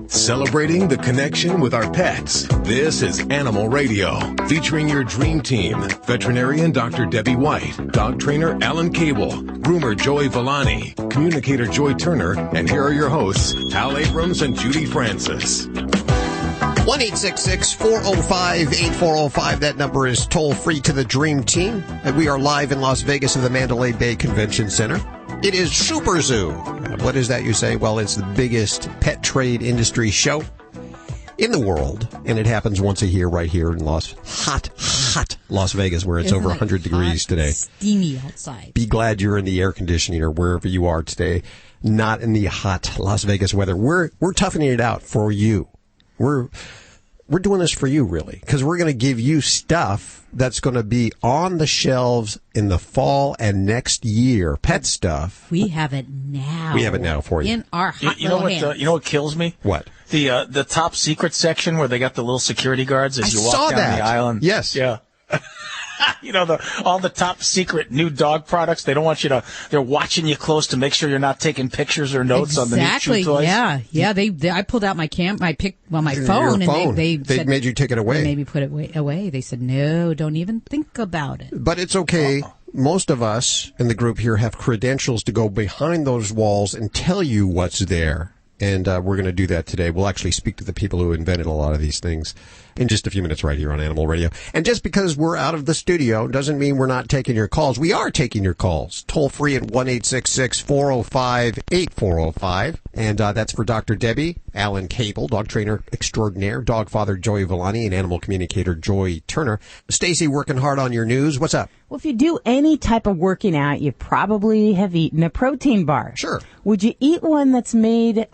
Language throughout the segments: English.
Celebrating the connection with our pets. This is Animal Radio, featuring your dream team. Veterinarian Dr. Debbie White, dog trainer Alan Cable, groomer Joey Villani, communicator Joy Turner, and here are your hosts, Hal Abrams and Judy Francis. 1-866-405-8405. That number is toll-free to the Dream Team. And we are live in Las Vegas at the Mandalay Bay Convention Center. It is SuperZoo. What is that, you say? Well, it's the biggest pet trade industry show in the world, and it happens once a year right here in hot Las Vegas, where it's over 100 degrees today. Steamy outside. Be glad you're in the air conditioning or wherever you are today, not in the hot Las Vegas weather. We're toughening it out for you. We're doing this for you, really, because we're going to give you stuff that's going to be on the shelves in the fall and next year. Pet stuff. We have it now. We have it now for you. In our hot little hands. You know what kills me? What? The top secret section where they got the little security guards as you walk down the aisle. Yes. Yeah. You know, all the top secret new dog products, they don't want you to, they're watching you close to make sure you're not taking pictures or notes on the new chew toys. Yeah. I pulled out my phone, and they said, made you take it away. They made me put it away. They said, no, don't even think about it. But it's okay. Most of us in the group here have credentials to go behind those walls and tell you what's there. And we're going to do that today. We'll actually speak to the people who invented a lot of these things in just a few minutes right here on Animal Radio. And just because we're out of the studio doesn't mean we're not taking your calls. We are taking your calls. Toll free at 1-866-405-8405. And that's for Dr. Debbie, Alan Cable, dog trainer extraordinaire, dog father Joey Villani, and animal communicator Joy Turner. Stacy, working hard on your news. What's up? Well, if you do any type of working out, you probably have eaten a protein bar. Sure. Would you eat one that's made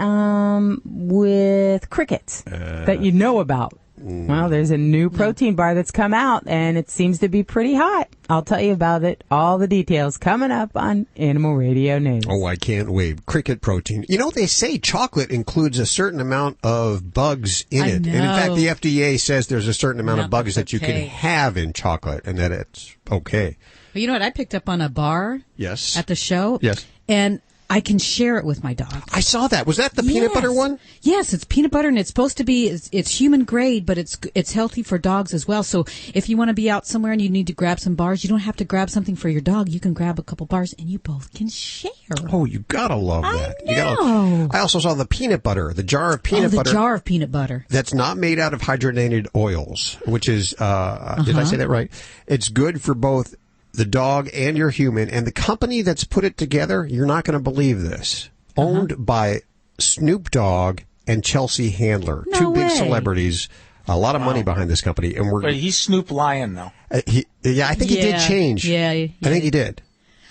with crickets that you know about? Well, there's a new protein bar that's come out, and it seems to be pretty hot. I'll tell you about it. All the details coming up on Animal Radio News. Oh, I can't wait. Cricket protein. You know, they say chocolate includes a certain amount of bugs in it. And in fact, the FDA says there's a certain amount of bugs that you can have in chocolate and that it's okay. But you know what? I picked up on a bar at the show. Yes. And I can share it with my dog. I saw that. Was that the peanut butter one? Yes, it's peanut butter, and it's supposed to be, it's human grade, but it's healthy for dogs as well. So if you want to be out somewhere and you need to grab some bars, you don't have to grab something for your dog. You can grab a couple bars, and you both can share. Oh, you gotta love that. I know. I also saw the peanut butter, the jar of peanut butter. The jar of peanut butter. That's not made out of hydrogenated oils, which is, did I say that right? It's good for both the dog and your human, and the company that's put it together, you're not going to believe this. Owned by Snoop Dogg and Chelsea Handler, two big celebrities. A lot of money behind this company, and But he's Snoop Lion now. I think he did change. Yeah, I think he did.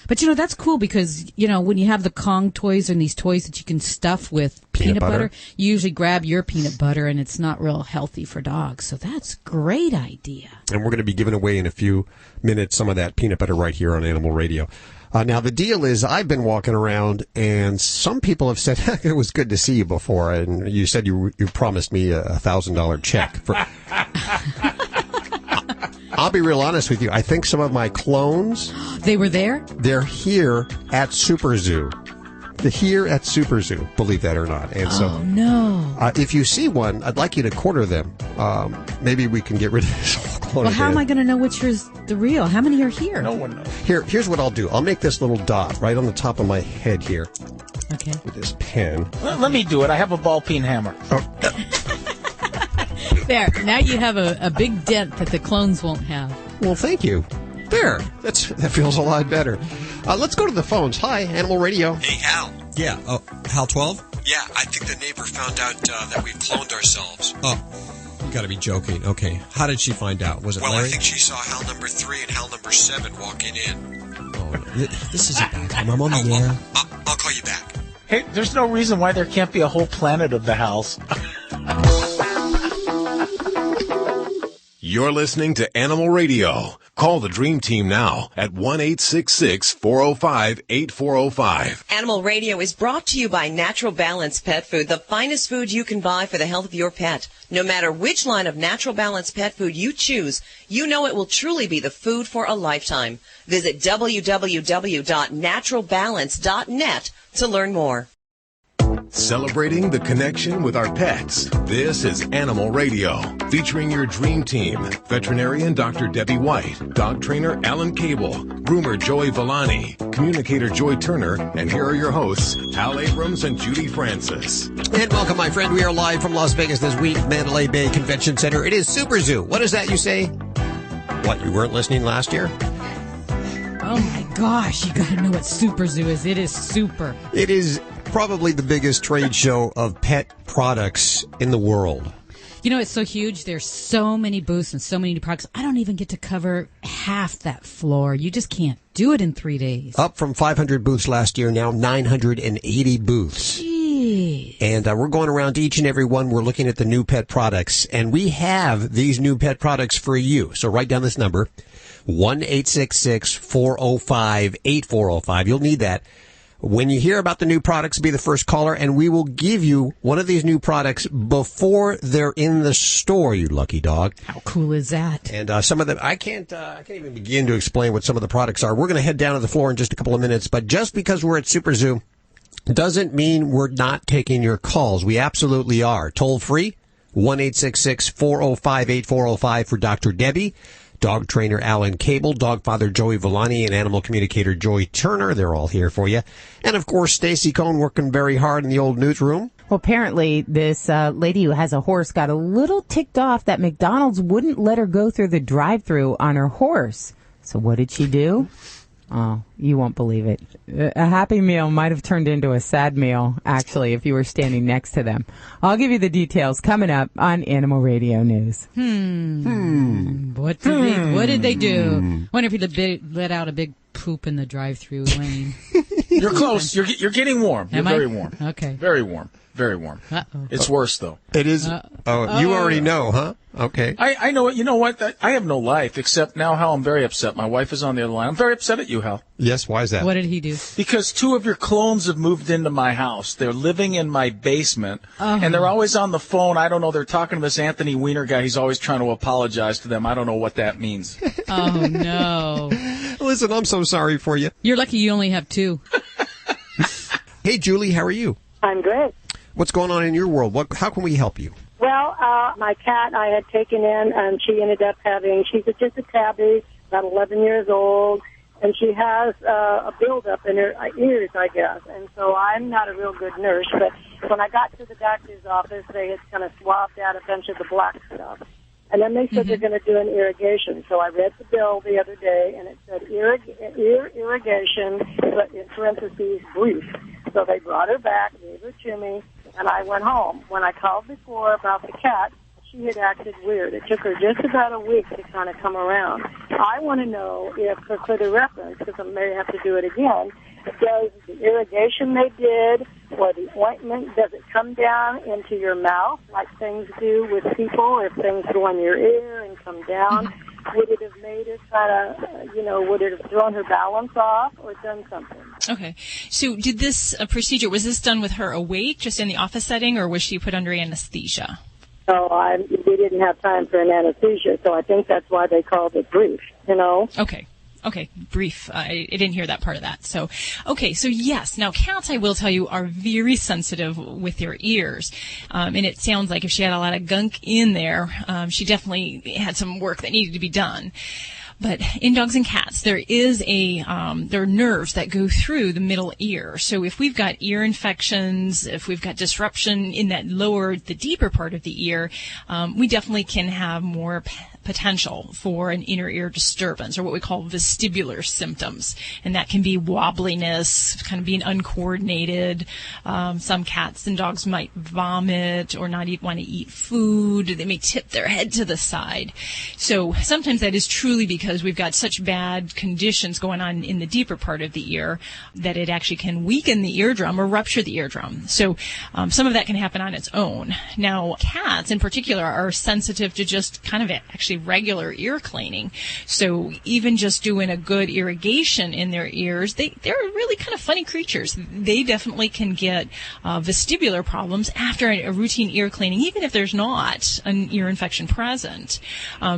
But, you know, that's cool because, you know, when you have the Kong toys and these toys that you can stuff with peanut butter, you usually grab your peanut butter, and it's not real healthy for dogs. So that's a great idea. And we're going to be giving away in a few minutes some of that peanut butter right here on Animal Radio. Now, the deal is I've been walking around, and some people have said, it was good to see you before, and you said you promised me a $1,000 check. I'll be real honest with you. I think some of my clones... They were there? They're here at SuperZoo. They're here at SuperZoo, believe that or not. And so, no. If you see one, I'd like you to quarter them. Maybe we can get rid of this whole clone. Well, how am I going to know which is the real? How many are here? No one knows. Here's what I'll do. I'll make this little dot right on the top of my head here. Okay. With this pen. Let me do it. I have a ball peen hammer. Oh. There. Now you have a big dent that the clones won't have. Well, thank you. There. That feels a lot better. Let's go to the phones. Hi, Animal Radio. Hey, Hal. Yeah. Hal 12? Yeah, I think the neighbor found out that we've cloned ourselves. Oh, you got to be joking. Okay. How did she find out? Was it Larry? Larry? I think she saw Hal number 3 and Hal number 7 walking in. Oh, this is a bad time. I'm on the air. I'll call you back. Hey, there's no reason why there can't be a whole planet of the Hals. You're listening to Animal Radio. Call the Dream Team now at 1-866-405-8405. Animal Radio is brought to you by Natural Balance Pet Food, the finest food you can buy for the health of your pet. No matter which line of Natural Balance Pet Food you choose, you know it will truly be the food for a lifetime. Visit www.naturalbalance.net to learn more. Celebrating the connection with our pets. This is Animal Radio, featuring your dream team. Veterinarian Dr. Debbie White, dog trainer Alan Cable, groomer Joey Villani, communicator Joy Turner, and here are your hosts, Hal Abrams and Judy Francis. And welcome, my friend. We are live from Las Vegas this week, Mandalay Bay Convention Center. It is SuperZoo. What is that you say? What, you weren't listening last year? Oh my gosh, you gotta know what SuperZoo is. It is super. It is probably the biggest trade show of pet products in the world. You know, it's so huge. There's so many booths and so many new products. I don't even get to cover half that floor. You just can't do it in 3 days. Up from 500 booths last year, now 980 booths. Jeez. And we're going around to each and every one. We're looking at the new pet products. And we have these new pet products for you. So write down this number, 1-866-405-8405. You'll need that. When you hear about the new products, be the first caller, and we will give you one of these new products before they're in the store, you lucky dog. How cool is that? And some of them, I can't even begin to explain what some of the products are. We're going to head down to the floor in just a couple of minutes, but just because we're at SuperZoo doesn't mean we're not taking your calls. We absolutely are. Toll free, 1-866-405-8405 for Dr. Debbie. Dog trainer Alan Cable, dog father Joey Villani, and animal communicator Joy Turner. They're all here for you. And, of course, Stacy Cohn working very hard in the old newsroom. Well, apparently this lady who has a horse got a little ticked off that McDonald's wouldn't let her go through the drive-thru on her horse. So what did she do? Oh, you won't believe it. A Happy Meal might have turned into a sad meal, actually, if you were standing next to them. I'll give you the details coming up on Animal Radio News. What did they do? I wonder if he let out a big poop in the drive-through lane. You're close. You're getting warm. You're very warm. Okay. Very warm. Very warm. Uh-oh. It's worse, though. It is. You already know, huh? Okay. I know it. You know what? I have no life, except now, Hal, I'm very upset. My wife is on the other line. I'm very upset at you, Hal. Yes, why is that? What did he do? Because 2 of your clones have moved into my house. They're living in my basement, and they're always on the phone. I don't know. They're talking to this Anthony Weiner guy. He's always trying to apologize to them. I don't know what that means. Oh, no. Listen, I'm so sorry for you. You're lucky you only have 2. Hey, Julie, how are you? I'm good. What's going on in your world? How can we help you? Well, my cat I had taken in, and she ended up she's just a tabby, about 11 years old, and she has a buildup in her ears, I guess. And so I'm not a real good nurse, but when I got to the doctor's office, they had kind of swabbed out a bunch of the black stuff. And then they said they're going to do an irrigation. So I read the bill the other day, and it said ear irrigation, but in parentheses, brief. So they brought her back, gave her to me, and I went home. When I called before about the cat, she had acted weird. It took her just about a week to kind of come around. I want to know if, for the reference, because I may have to do it again, does the irrigation they did or the ointment, does it come down into your mouth like things do with people, if things go in your ear and come down? Would it have made her kind of, would it have thrown her balance off or done something? Okay. So did this procedure, was this done with her awake, just in the office setting, or was she put under anesthesia? So we didn't have time for an anesthesia, so I think that's why they called it brief, Okay, brief. I didn't hear that part of that. So, okay, so yes. Now, cats, I will tell you, are very sensitive with their ears. And it sounds like if she had a lot of gunk in there, she definitely had some work that needed to be done. But in dogs and cats, there is there are nerves that go through the middle ear. So if we've got ear infections, if we've got disruption in that the deeper part of the ear, we definitely can have more potential for an inner ear disturbance, or what we call vestibular symptoms. And that can be wobbliness, kind of being uncoordinated. Some cats and dogs might vomit or not want to eat food. They may tip their head to the side. So sometimes that is truly because we've got such bad conditions going on in the deeper part of the ear that it actually can weaken the eardrum or rupture the eardrum. So some of that can happen on its own. Now, cats in particular are sensitive to just kind of actually regular ear cleaning. So even just doing a good irrigation in their ears, they're really kind of funny creatures. They definitely can get vestibular problems after a routine ear cleaning, even if there's not an ear infection present.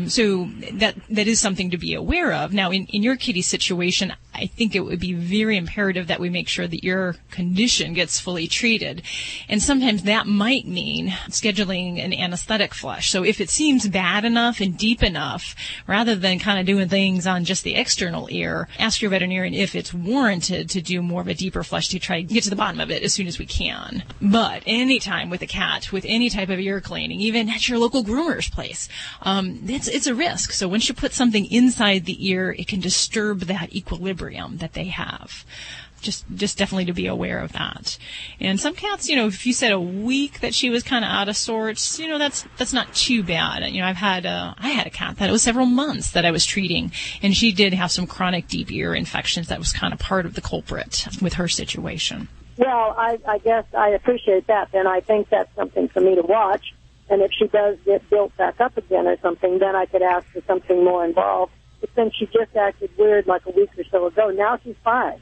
So that is something to be aware of. Now, in your kitty situation, I think it would be very imperative that we make sure that your condition gets fully treated. And sometimes that might mean scheduling an anesthetic flush. So if it seems bad enough and deep enough, rather than kind of doing things on just the external ear, ask your veterinarian if it's warranted to do more of a deeper flush to try to get to the bottom of it as soon as we can. But anytime with a cat, with any type of ear cleaning, even at your local groomer's place, it's a risk. So once you put something inside the ear, it can disturb that equilibrium that they have. Just definitely to be aware of that. And some cats, if you said a week that she was kind of out of sorts, that's not too bad. I had a cat that it was several months that I was treating, and she did have some chronic deep ear infections that was kind of part of the culprit with her situation. Well, I guess I appreciate that. Then I think that's something for me to watch. And if she does get built back up again or something, then I could ask for something more involved. But then she just acted weird like a week or so ago. Now she's fine,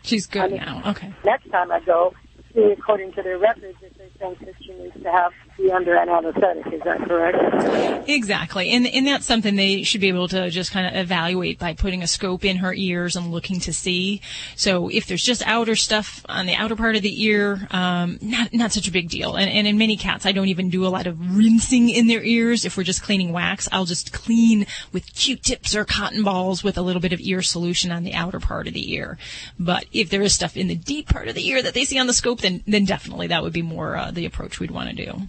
She's good now. Okay. Next time I go, see, according to their records, if they think that she needs to be under an anesthetic. Is that correct? Exactly. And that's something they should be able to just kind of evaluate by putting a scope in her ears and looking to see. So if there's just outer stuff on the outer part of the ear, not such a big deal. And in many cats, I don't even do a lot of rinsing in their ears. If we're just cleaning wax, I'll just clean with Q-tips or cotton balls with a little bit of ear solution on the outer part of the ear. But if there is stuff in the deep part of the ear that they see on the scope, then definitely that would be more the approach we'd want to do.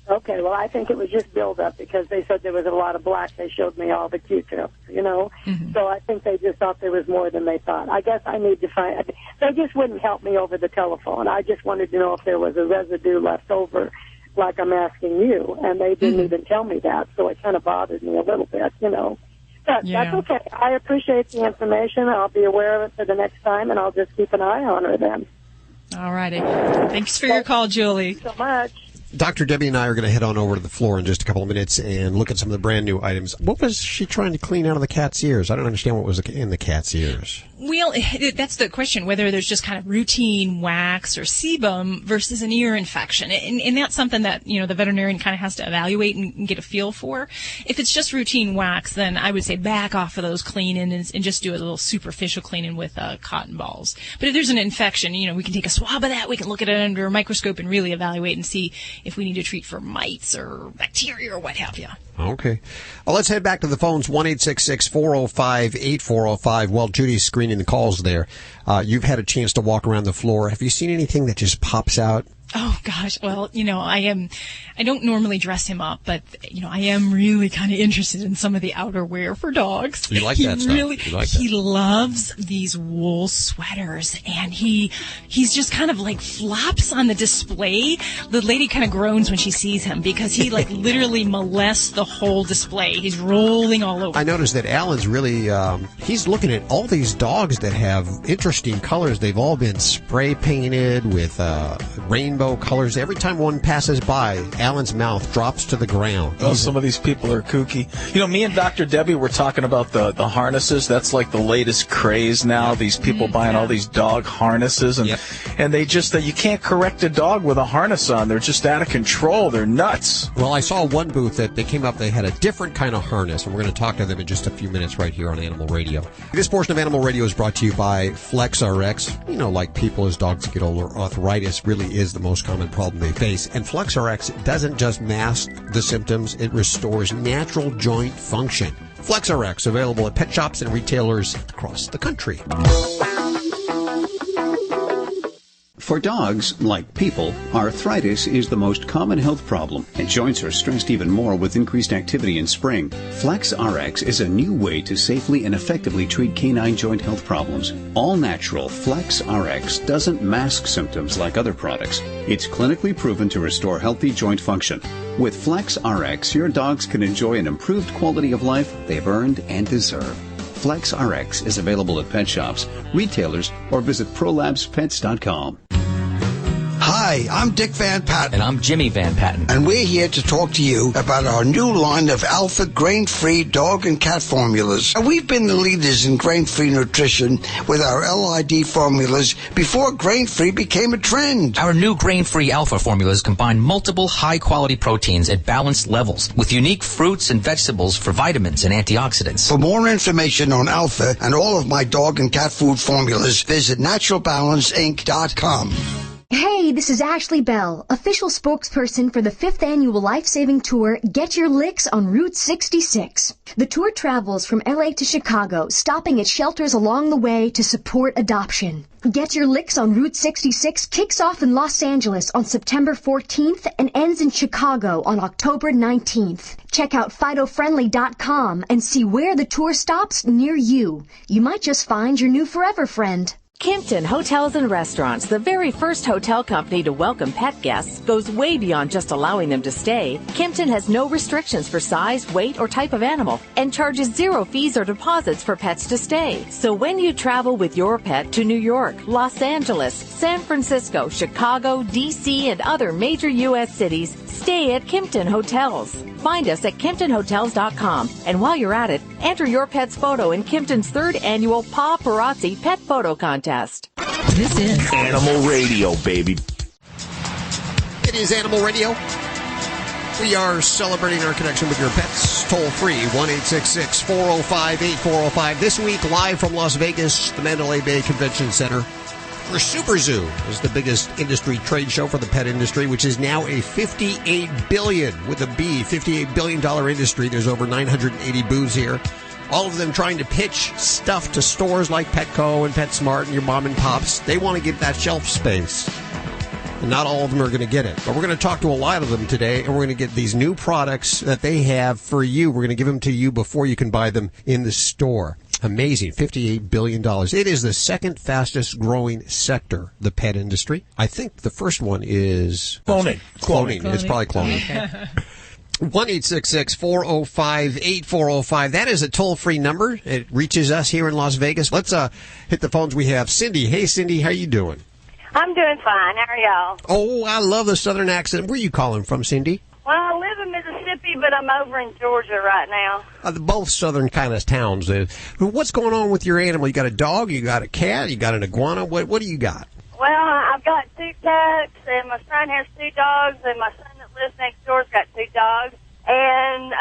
Okay, well, I think it was just build-up because they said there was a lot of black. They showed me all the Q-tips, Mm-hmm. So I think they just thought there was more than they thought. I guess I need to find. They just wouldn't help me over the telephone. I just wanted to know if there was a residue left over, like I'm asking you, and they didn't even tell me that, so it kind of bothered me a little bit, But that's okay. I appreciate the information. I'll be aware of it for the next time, and I'll just keep an eye on her then. All righty. Thanks for your call, Julie. Thank you so much. Dr. Debbie and I are going to head on over to the floor in just a couple of minutes and look at some of the brand new items. What was she trying to clean out of the cat's ears? I don't understand what was in the cat's ears. Well, that's the question, whether there's just kind of routine wax or sebum versus an ear infection. And that's something that, the veterinarian kind of has to evaluate and get a feel for. If it's just routine wax, then I would say back off of those cleanings and just do a little superficial cleaning with cotton balls. But if there's an infection, we can take a swab of that. We can look at it under a microscope and really evaluate and see if we need to treat for mites or bacteria or what have you. Okay. Well, let's head back to the phones, 1-866-405-8405. While Judy's screening the calls there, you've had a chance to walk around the floor. Have you seen anything that just pops out? Oh gosh, well, I don't normally dress him up, but I am really kind of interested in some of the outerwear for dogs. You like that stuff? He loves these wool sweaters, and he's just kind of like flops on the display. The lady kind of groans when she sees him because he literally molests the whole display. He's rolling all over. I noticed that Alan's really he's looking at all these dogs that have interesting colors. They've all been spray painted with rainbow colors. Every time one passes by, Alan's mouth drops to the ground. Oh, some of these people are kooky. Me and Dr. Debbie were talking about the harnesses. That's like the latest craze now. Yep. These people buying all these dog harnesses, and they just you can't correct a dog with a harness on. They're just out of control. They're nuts. Well, I saw one booth that they came up. They had a different kind of harness, and we're going to talk to them in just a few minutes right here on Animal Radio. This portion of Animal Radio is brought to you by FlexRx. Like people as dogs get older, arthritis really is the most common problem they face. And FlexRx doesn't just mask the symptoms, it restores natural joint function. FlexRx, available at pet shops and retailers across the country. For dogs, like people, arthritis is the most common health problem, and joints are stressed even more with increased activity in spring. FlexRx is a new way to safely and effectively treat canine joint health problems. All natural FlexRx doesn't mask symptoms like other products. It's clinically proven to restore healthy joint function. With FlexRx, your dogs can enjoy an improved quality of life they've earned and deserve. FlexRx is available at pet shops, retailers, or visit ProlabsPets.com. Hi, I'm Dick Van Patten. And I'm Jimmy Van Patten. And we're here to talk to you about our new line of Alpha grain-free dog and cat formulas. And we've been the leaders in grain-free nutrition with our LID formulas before grain-free became a trend. Our new grain-free Alpha formulas combine multiple high-quality proteins at balanced levels with unique fruits and vegetables for vitamins and antioxidants. For more information on Alpha and all of my dog and cat food formulas, visit naturalbalanceinc.com. Hey, this is Ashley Bell, official spokesperson for the 5th annual life-saving tour, Get Your Licks on Route 66. The tour travels from LA to Chicago, stopping at shelters along the way to support adoption. Get Your Licks on Route 66 kicks off in Los Angeles on September 14th and ends in Chicago on October 19th. Check out FidoFriendly.com and see where the tour stops near you. You might just find your new forever friend. Kimpton Hotels and Restaurants, the very first hotel company to welcome pet guests, goes way beyond just allowing them to stay. Kimpton has no restrictions for size, weight, or type of animal, and charges zero fees or deposits for pets to stay. So when you travel with your pet to New York, Los Angeles, San Francisco, Chicago, D.C., and other major U.S. cities, stay at Kimpton Hotels. Find us at KimptonHotels.com, and while you're at it, enter your pet's photo in Kimpton's 3rd annual Paparazzi Pet Photo Contest. This is Animal Radio, baby. It is Animal Radio. We are celebrating our connection with your pets. Toll free, 1-866-405-8405. This week, live from Las Vegas, the Mandalay Bay Convention Center. For SuperZoo is the biggest industry trade show for the pet industry, which is now a $58 billion industry. There's over 980 booths here. All of them trying to pitch stuff to stores like Petco and PetSmart and your mom and pops. They want to get that shelf space. And not all of them are going to get it. But we're going to talk to a lot of them today, and we're going to get these new products that they have for you. We're going to give them to you before you can buy them in the store. Amazing. $58 billion. It is the second fastest growing sector, the pet industry. I think the first one is cloning. It's probably cloning. Okay. 1-866-405-8405. That is a toll-free number. It reaches us here in Las Vegas. Let's hit the phones. We have Cindy. Hey, Cindy, how you doing? I'm doing fine. How are y'all? Oh, I love the southern accent. Where are you calling from, Cindy? Well, I live in Mississippi, but I'm over in Georgia right now. Both southern kind of towns. What's going on with your animal? You got a dog? You got a cat? You got an iguana? What do you got? Well, I've got 2 cats, and my son has 2 dogs, and my son that lives next door's got 2 dogs. And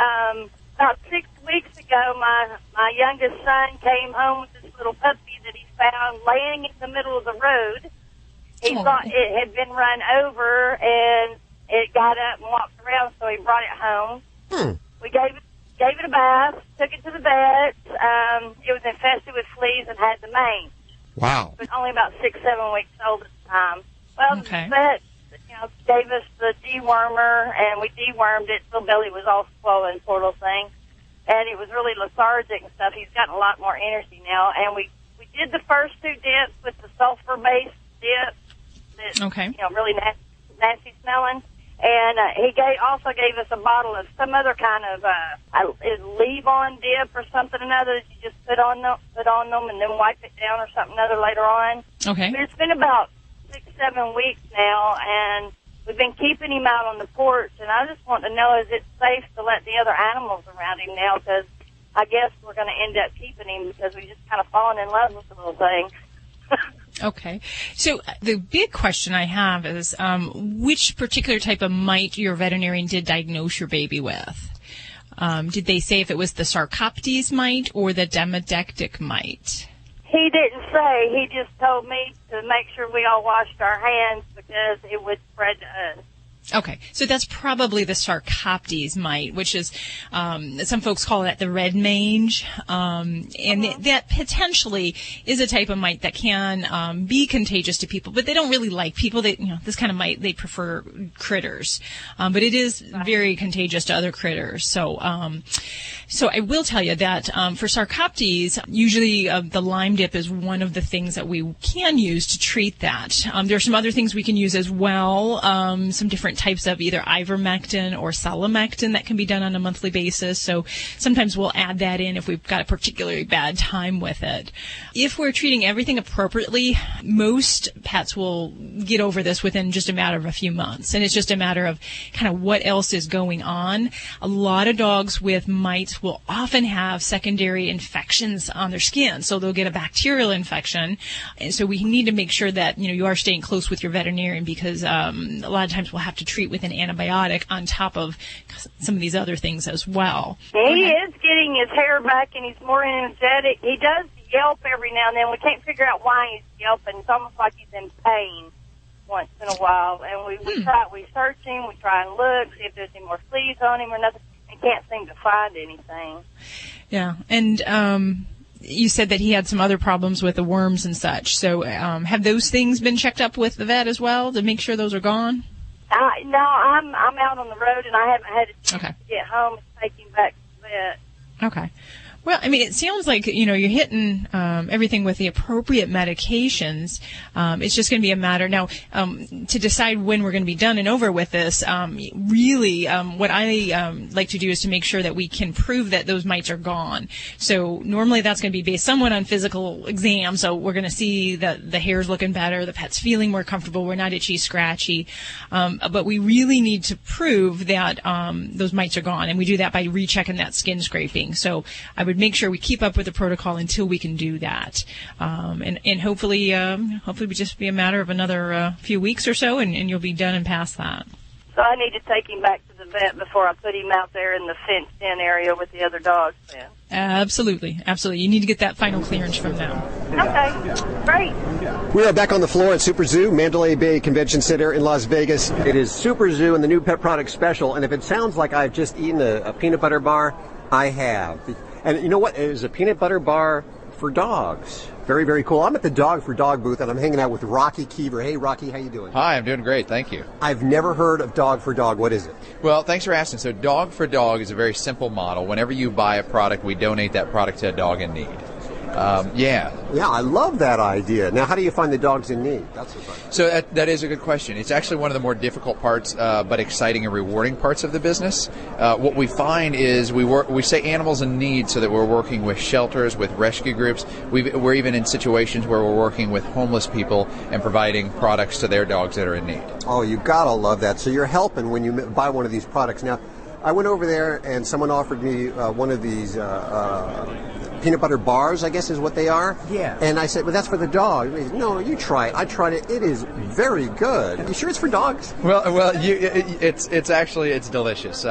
about 6 weeks ago, my youngest son came home with this little puppy that he found laying in the middle of the road. He thought it had been run over, and it got up and walked around, so he brought it home. We gave it a bath, took it to the vet. It was infested with fleas and had the mange. Wow. It was only about 6-7 weeks old at the time. Well, the vet, gave us the dewormer, and we dewormed it. His belly was all swollen, poor little thing. And it was really lethargic and stuff. He's gotten a lot more energy now. And we did the first 2 dips with the sulfur-based dip. That, really nasty smelling. And he also gave us a bottle of some other kind of leave-on dip or something another that you just put on them and then wipe it down or something other later on. Okay. But it's been about 6-7 weeks now, and we've been keeping him out on the porch. And I just want to know, is it safe to let the other animals around him now? Because I guess we're going to end up keeping him because we just kind of fallen in love with the little thing. Okay. So the big question I have is which particular type of mite your veterinarian did diagnose your baby with? Did they say if it was the Sarcoptes mite or the Demodectic mite? He didn't say. He just told me to make sure we all washed our hands because it would spread to us. Okay, so that's probably the Sarcoptes mite, which is, some folks call that the red mange, and that potentially is a type of mite that can be contagious to people, but they don't really like people. This kind of mite, they prefer critters, but it is very contagious to other critters. So I will tell you that for Sarcoptes, usually the lime dip is one of the things that we can use to treat that. There are some other things we can use as well, some different types of either ivermectin or selamectin that can be done on a monthly basis. So sometimes we'll add that in if we've got a particularly bad time with it. If we're treating everything appropriately, most pets will get over this within just a matter of a few months. And it's just a matter of kind of what else is going on. A lot of dogs with mites will often have secondary infections on their skin. So they'll get a bacterial infection. And so we need to make sure that, you are staying close with your veterinarian, because a lot of times we'll have to treat with an antibiotic on top of some of these other things as well. He is getting his hair back, and he's more energetic. He does yelp every now and then. We can't figure out why he's yelping. It's almost like he's in pain once in a while. And we search him, we try and look, see if there's any more fleas on him or nothing, and can't seem to find anything. Yeah, and you said that he had some other problems with the worms and such. So have those things been checked up with the vet as well to make sure those are gone? No, I'm out on the road, and I haven't had a chance to get home and take him back to the vet. Okay. Well, I mean, it sounds like, you're hitting everything with the appropriate medications. It's just going to be a matter now to decide when we're going to be done and over with this. Really, what I like to do is to make sure that we can prove that those mites are gone. So normally that's going to be based somewhat on physical exam. So we're going to see that the hair's looking better, the pet's feeling more comfortable, we're not itchy, scratchy. But we really need to prove that those mites are gone, and we do that by rechecking that skin scraping. So I would make sure we keep up with the protocol until we can do that. And hopefully we just be a matter of another few weeks or so, and you'll be done and past that. So I need to take him back to the vet before I put him out there in the fenced-in area with the other dogs then. Absolutely. You need to get that final clearance from them. Okay, great. We are back on the floor at SuperZoo, Mandalay Bay Convention Center in Las Vegas. It is SuperZoo and the new pet product special, and if it sounds like I've just eaten a peanut butter bar, I have. And you know what? It is a peanut butter bar for dogs. Very, very cool. I'm at the Dog for Dog booth, and I'm hanging out with Rocky Keever. Hey, Rocky, how you doing? Hi, I'm doing great. Thank you. I've never heard of Dog for Dog. What is it? Well, thanks for asking. So Dog for Dog is a very simple model. Whenever you buy a product, we donate that product to a dog in need. Yeah, I love that idea. Now, how do you find the dogs in need? That's what So that is a good question. It's actually one of the more difficult parts, but exciting and rewarding parts of the business. What we find is we say animals in need so that we're working with shelters, with rescue groups. We're even in situations where we're working with homeless people and providing products to their dogs that are in need. Oh, you gotta love that. So you're helping when you buy one of these products. Now, I went over there and someone offered me one of these peanut butter bars, I guess is what they are. Yeah. And I said, well, that's for the dog. He said, no, you try it. I tried it. It is very good. You sure it's for dogs? Well, it's actually delicious.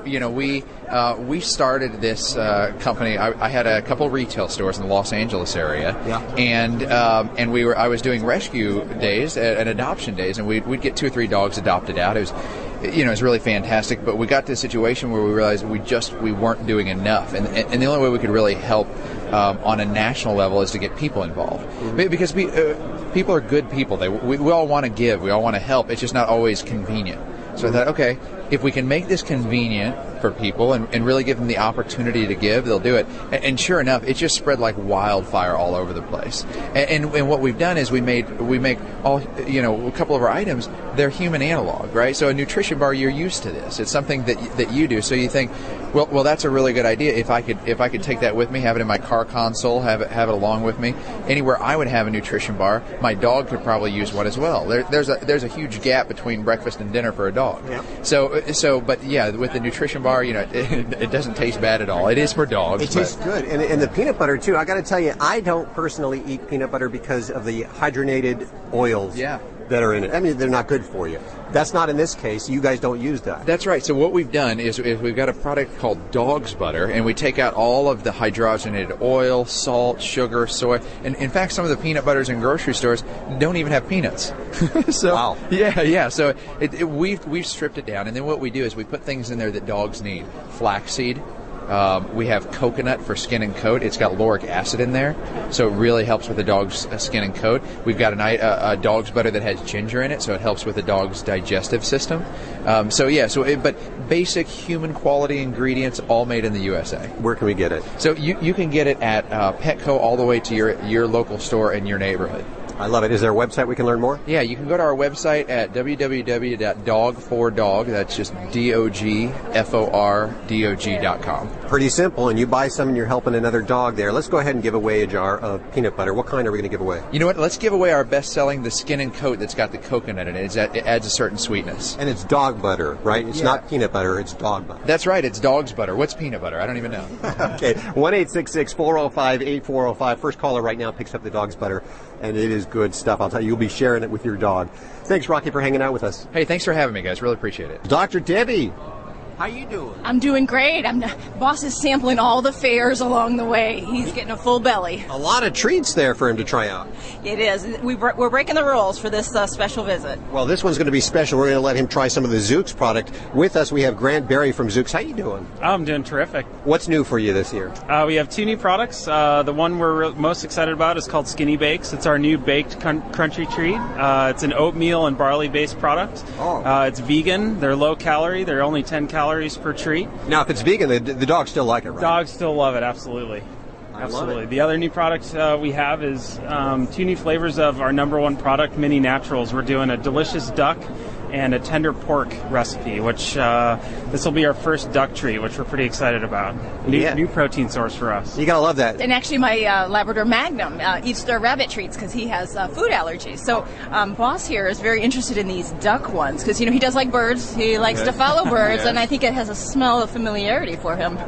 We started this company. I had a couple of retail stores in the Los Angeles area. Yeah. And I was doing rescue days and adoption days, and we'd get 2 or 3 dogs adopted out. It was really fantastic, but we got to a situation where we realized we weren't doing enough, and the only way we could really help on a national level is to get people involved, because people are good people. We all want to give, we all want to help. It's just not always convenient. So I thought, okay, if we can make this convenient for people and really give them the opportunity to give, they'll do it. And sure enough, it just spread like wildfire all over the place. And what we've done is we make all, a couple of our items, they're human analog, right? So a nutrition bar, you're used to this. It's something that you do. So you think, well, that's a really good idea. If I could take that with me, have it in my car console, have it along with me, anywhere I would have a nutrition bar, my dog could probably use one as well. There's a huge gap between breakfast and dinner for a dog. Yeah. But yeah, with the nutrition bar, it doesn't taste bad at all. It is for dogs. It tastes good. And the peanut butter, too. I got to tell you, I don't personally eat peanut butter because of the hydrogenated oils that are in it. I mean, they're not good for you. That's not in this case. You guys don't use that. That's right. So what we've done is we've got a product called Dog's Butter, and we take out all of the hydrogenated oil, salt, sugar, soy. And in fact, some of the peanut butters in grocery stores don't even have peanuts. So, wow. Yeah. So we've stripped it down, and then what we do is we put things in there that dogs need. Flaxseed. We have coconut for skin and coat. It's got lauric acid in there, so it really helps with the dog's skin and coat. We've got a dog's butter that has ginger in it, so it helps with the dog's digestive system. But basic human quality ingredients, all made in the USA. Where can we get it? So you can get it at Petco all the way to your local store in your neighborhood. I love it. Is there a website we can learn more? Yeah, you can go to our website at www.dog4dog. That's just DOGFORDOG.com. Pretty simple, and you buy some and you're helping another dog there. Let's go ahead and give away a jar of peanut butter. What kind are we going to give away? You know what? Let's give away our best-selling, the Skin and Coat that's got the coconut in it. It adds a certain sweetness. And it's dog butter, right? It's not peanut butter, it's dog butter. That's right. It's dog's butter. What's peanut butter? I don't even know. Okay, 1-866-405-8405. First caller right now picks up the dog's butter, and it is good stuff. I'll tell you, you'll be sharing it with your dog. Thanks, Rocky, for hanging out with us. Hey, thanks for having me, guys. Really appreciate it. Dr. Debbie, how you doing? I'm doing great. Boss is sampling all the fares along the way. He's getting a full belly. A lot of treats there for him to try out. It is. We're breaking the rules for this special visit. Well, this one's going to be special. We're going to let him try some of the Zooks product. With us, we have Grant Berry from Zooks. How you doing? I'm doing terrific. What's new for you this year? We have 2 new products. The one we're most excited about is called Skinny Bakes. It's our new baked crunchy treat. It's an oatmeal and barley-based product. It's vegan. They're low calorie. They're only 10 calories per treat. Now, if it's vegan, the dogs still like it, right? Dogs still love it, absolutely. Absolutely. The other new product we have is 2 new flavors of our number one product, Mini Naturals. We're doing a delicious duck and a tender pork recipe, which this will be our first duck treat, which we're pretty excited about. New protein source for us. You gotta love that. And actually, my Labrador Magnum eats their rabbit treats because he has food allergies. So Boss here is very interested in these duck ones because, he does like birds. He likes to follow birds, and I think it has a smell of familiarity for him.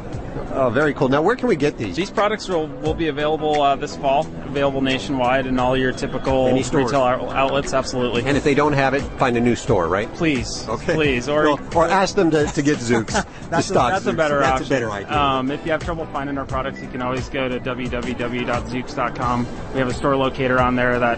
Oh, very cool. Now, where can we get these? These products will be available this fall, available nationwide in all your typical retail outlets, absolutely. And if they don't have it, find a new store, right? Please. Okay. Please. Or ask them to get Zooks. That's a better option. That's a better idea. If you have trouble finding our products, you can always go to www.zooks.com. We have a store locator on there that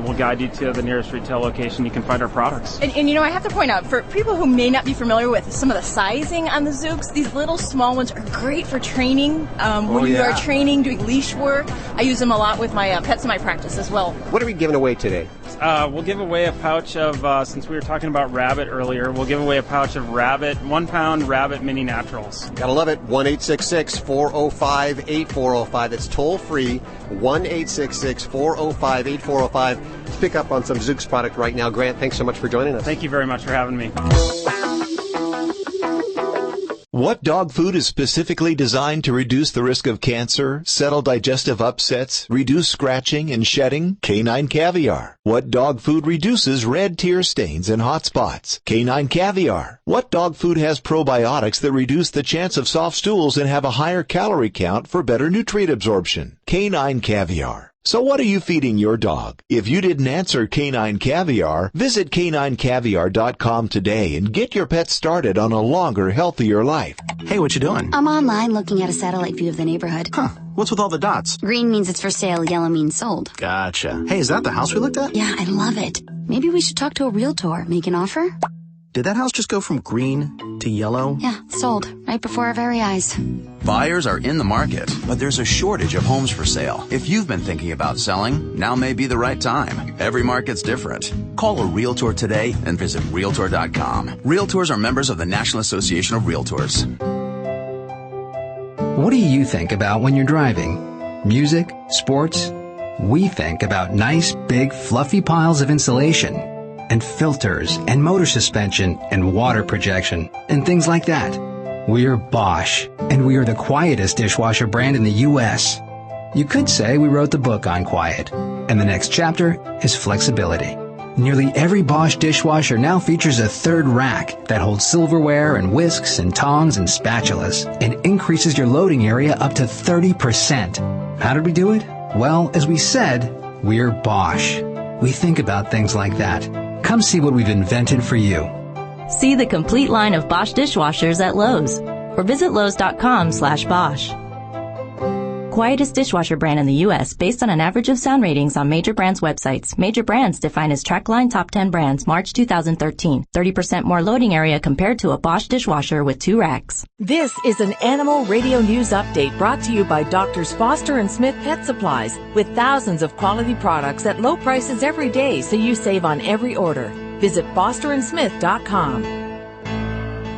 will guide you to the nearest retail location. You can find our products. And I have to point out, for people who may not be familiar with some of the sizing on the Zooks, these little small ones are great for training. When you are training, doing leash work. I use them a lot with my pets in my practice as well. What are we giving away today? We'll give away a pouch of, since we were talking about rabbit earlier, we'll give away a pouch of 1 pound rabbit Mini Naturals. Gotta love it. 1-866-405-8405. That's toll free. 1-866-405-8405 to pick up on some Zooks product right now. Grant, thanks so much for joining us. Thank you very much for having me. What dog food is specifically designed to reduce the risk of cancer, settle digestive upsets, reduce scratching and shedding? Canine Caviar. What dog food reduces red tear stains and hot spots? Canine Caviar. What dog food has probiotics that reduce the chance of soft stools and have a higher calorie count for better nutrient absorption? Canine Caviar. So what are you feeding your dog? If you didn't answer Canine Caviar, visit caninecaviar.com today and get your pet started on a longer, healthier life. Hey, what you doing? I'm online looking at a satellite view of the neighborhood. Huh. What's with all the dots? Green means it's for sale, yellow means sold. Gotcha. Hey, is that the house we looked at? Yeah, I love it. Maybe we should talk to a realtor, make an offer? Did that house just go from green to yellow? Yeah, sold. Right before our very eyes. Buyers are in the market, but there's a shortage of homes for sale. If you've been thinking about selling, now may be the right time. Every market's different. Call a Realtor today and visit Realtor.com. Realtors are members of the National Association of Realtors. What do you think about when you're driving? Music? Sports? We think about nice, big, fluffy piles of insulation and filters and motor suspension and water projection and things like that. We're Bosch, and we are the quietest dishwasher brand in the U.S. You could say we wrote the book on quiet, and the next chapter is flexibility. Nearly every Bosch dishwasher now features a third rack that holds silverware and whisks and tongs and spatulas and increases your loading area up to 30%. How did we do it? Well, as we said, we're Bosch. We think about things like that. Come see what we've invented for you. See the complete line of Bosch dishwashers at Lowe's or visit Lowes.com/Bosch. Quietest dishwasher brand in the U.S. based on an average of sound ratings on major brands' websites. Major brands defined as TrackLine Top 10 Brands, March 2013. 30% more loading area compared to a Bosch dishwasher with 2 racks. This is an Animal Radio News Update brought to you by Doctors Foster and Smith Pet Supplies, with thousands of quality products at low prices every day so you save on every order. Visit fosterandsmith.com.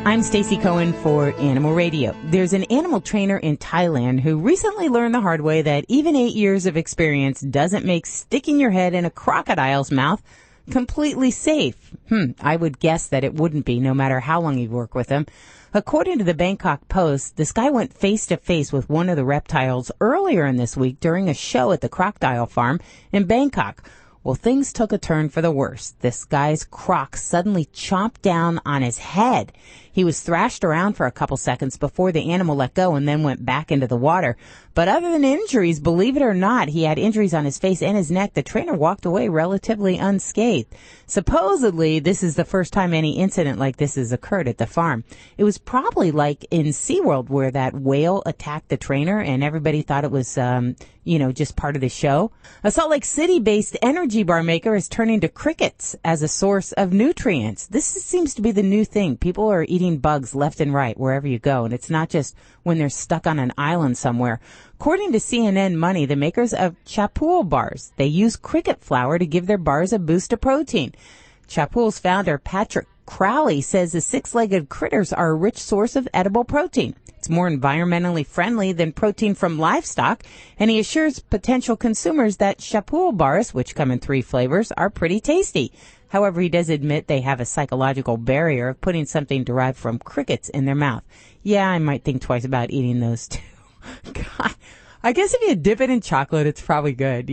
I'm Stacey Cohen for Animal Radio. There's an animal trainer in Thailand who recently learned the hard way that even 8 years of experience doesn't make sticking your head in a crocodile's mouth completely safe. I would guess that it wouldn't be, no matter how long you've worked with them. According to the Bangkok Post, this guy went face-to-face with one of the reptiles earlier in this week during a show at the crocodile farm in Bangkok. Well, things took a turn for the worse. This guy's croc suddenly chomped down on his head. He was thrashed around for a couple seconds before the animal let go and then went back into the water. But other than injuries, believe it or not, he had injuries on his face and his neck. The trainer walked away relatively unscathed. Supposedly, this is the first time any incident like this has occurred at the farm. It was probably like in SeaWorld where that whale attacked the trainer and everybody thought it was, just part of the show. A Salt Lake City-based energy bar maker is turning to crickets as a source of nutrients. This seems to be the new thing. People are eating bugs left and right wherever you go, and it's not just when they're stuck on an island somewhere. According to CNN Money, the makers of Chapool bars, they use cricket flour to give their bars a boost of protein. Chapool's founder, Patrick Crowley, says the six-legged critters are a rich source of edible protein. It's more environmentally friendly than protein from livestock, and he assures potential consumers that Chapool bars, which come in 3 flavors, are pretty tasty. However, he does admit they have a psychological barrier of putting something derived from crickets in their mouth. Yeah, I might think twice about eating those too. God, I guess if you dip it in chocolate, it's probably good,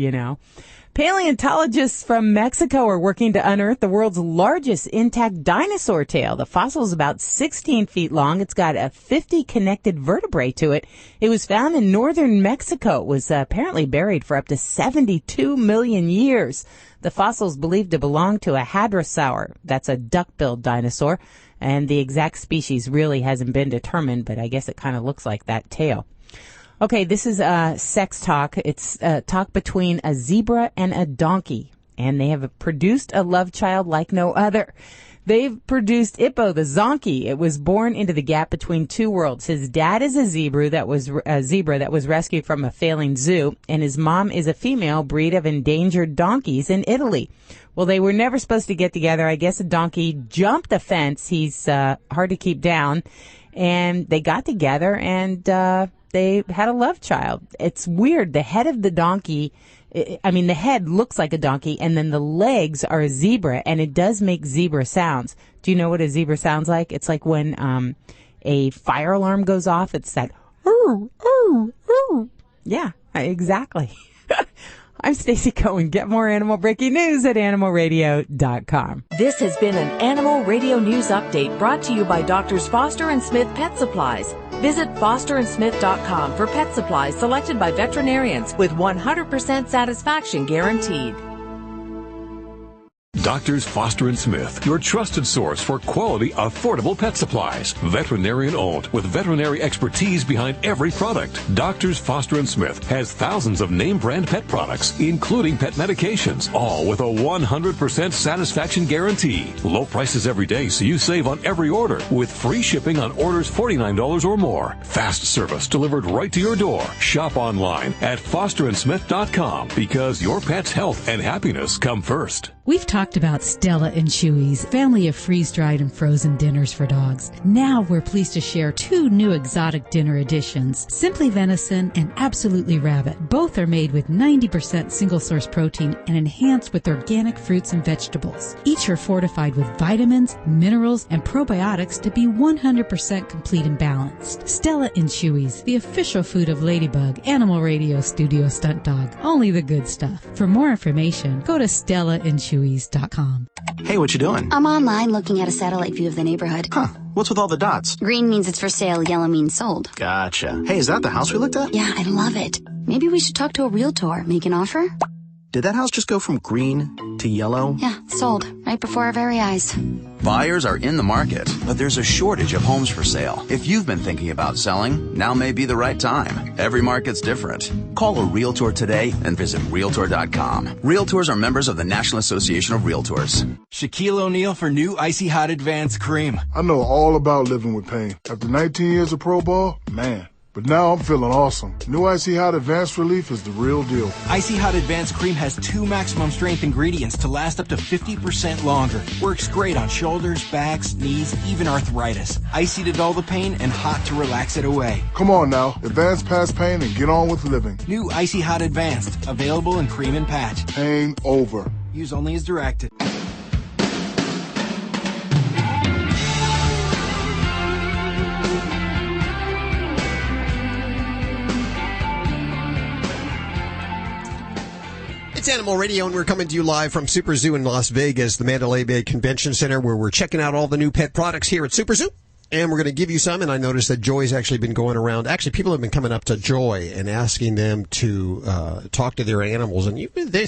Paleontologists from Mexico are working to unearth the world's largest intact dinosaur tail. The fossil is about 16 feet long. It's got a 50 connected vertebrae to it. It was found in northern Mexico. It was apparently buried for up to 72 million years. The fossil is believed to belong to a hadrosaur. That's a duck-billed dinosaur. And the exact species really hasn't been determined, but I guess it kind of looks like that tail. Okay, this is sex talk. It's talk between a zebra and a donkey, and they have produced a love child like no other. They've produced Ippo, the zonkey. It was born into the gap between two worlds. His dad is a zebra that was rescued from a failing zoo, and his mom is a female breed of endangered donkeys in Italy. Well, they were never supposed to get together. I guess a donkey jumped the fence. He's hard to keep down, and they got together and they had a love child. It's weird. The head of the donkey, the head looks like a donkey, and then the legs are a zebra, and it does make zebra sounds. Do you know what a zebra sounds like? It's like when a fire alarm goes off. It's that, ooh, ooh, ooh. Yeah, exactly. I'm Stacey Cohen. Get more animal breaking news at animalradio.com. This has been an Animal Radio News Update brought to you by Doctors Foster and Smith Pet Supplies. Visit fosterandsmith.com for pet supplies selected by veterinarians with 100% satisfaction guaranteed. Doctors Foster and Smith, your trusted source for quality, affordable pet supplies. Veterinarian owned with veterinary expertise behind every product. Doctors Foster and Smith has thousands of name brand pet products, including pet medications, all with a 100% satisfaction guarantee. Low prices every day so you save on every order with free shipping on orders $49 or more. Fast service delivered right to your door. Shop online at fosterandsmith.com because your pet's health and happiness come first. We've talked about Stella and Chewy's family of freeze-dried and frozen dinners for dogs. Now we're pleased to share 2 new exotic dinner editions, Simply Venison and Absolutely Rabbit. Both are made with 90% single-source protein and enhanced with organic fruits and vegetables. Each are fortified with vitamins, minerals, and probiotics to be 100% complete and balanced. Stella and Chewy's, the official food of Ladybug, Animal Radio Studio Stunt Dog. Only the good stuff. For more information, go to stellaandchewy's.com. Hey, what you doing? I'm online looking at a satellite view of the neighborhood. Huh. What's with all the dots? Green means it's for sale, yellow means sold. Gotcha. Hey, is that the house we looked at? Yeah, I love it. Maybe we should talk to a realtor, make an offer? Did that house just go from green to yellow? Yeah, sold. Right before our very eyes. Buyers are in the market, but there's a shortage of homes for sale. If you've been thinking about selling, now may be the right time. Every market's different. Call a realtor today and visit Realtor.com. Realtors are members of the National Association of Realtors. Shaquille O'Neal for new Icy Hot Advanced Cream. I know all about living with pain. After 19 years of pro ball, man, but now I'm feeling awesome. New Icy Hot Advanced Relief is the real deal. Icy Hot Advanced Cream has 2 maximum strength ingredients to last up to 50% longer. Works great on shoulders, backs, knees, even arthritis. Icy to dull the pain and hot to relax it away. Come on now, advance past pain and get on with living. New Icy Hot Advanced, available in cream and patch. Pain over. Use only as directed. It's Animal Radio, and we're coming to you live from SuperZoo in Las Vegas, the Mandalay Bay Convention Center, where we're checking out all the new pet products here at SuperZoo. And we're going to give you some, and I noticed that Joy's actually been going around. Actually, people have been coming up to Joy and asking them to talk to their animals. And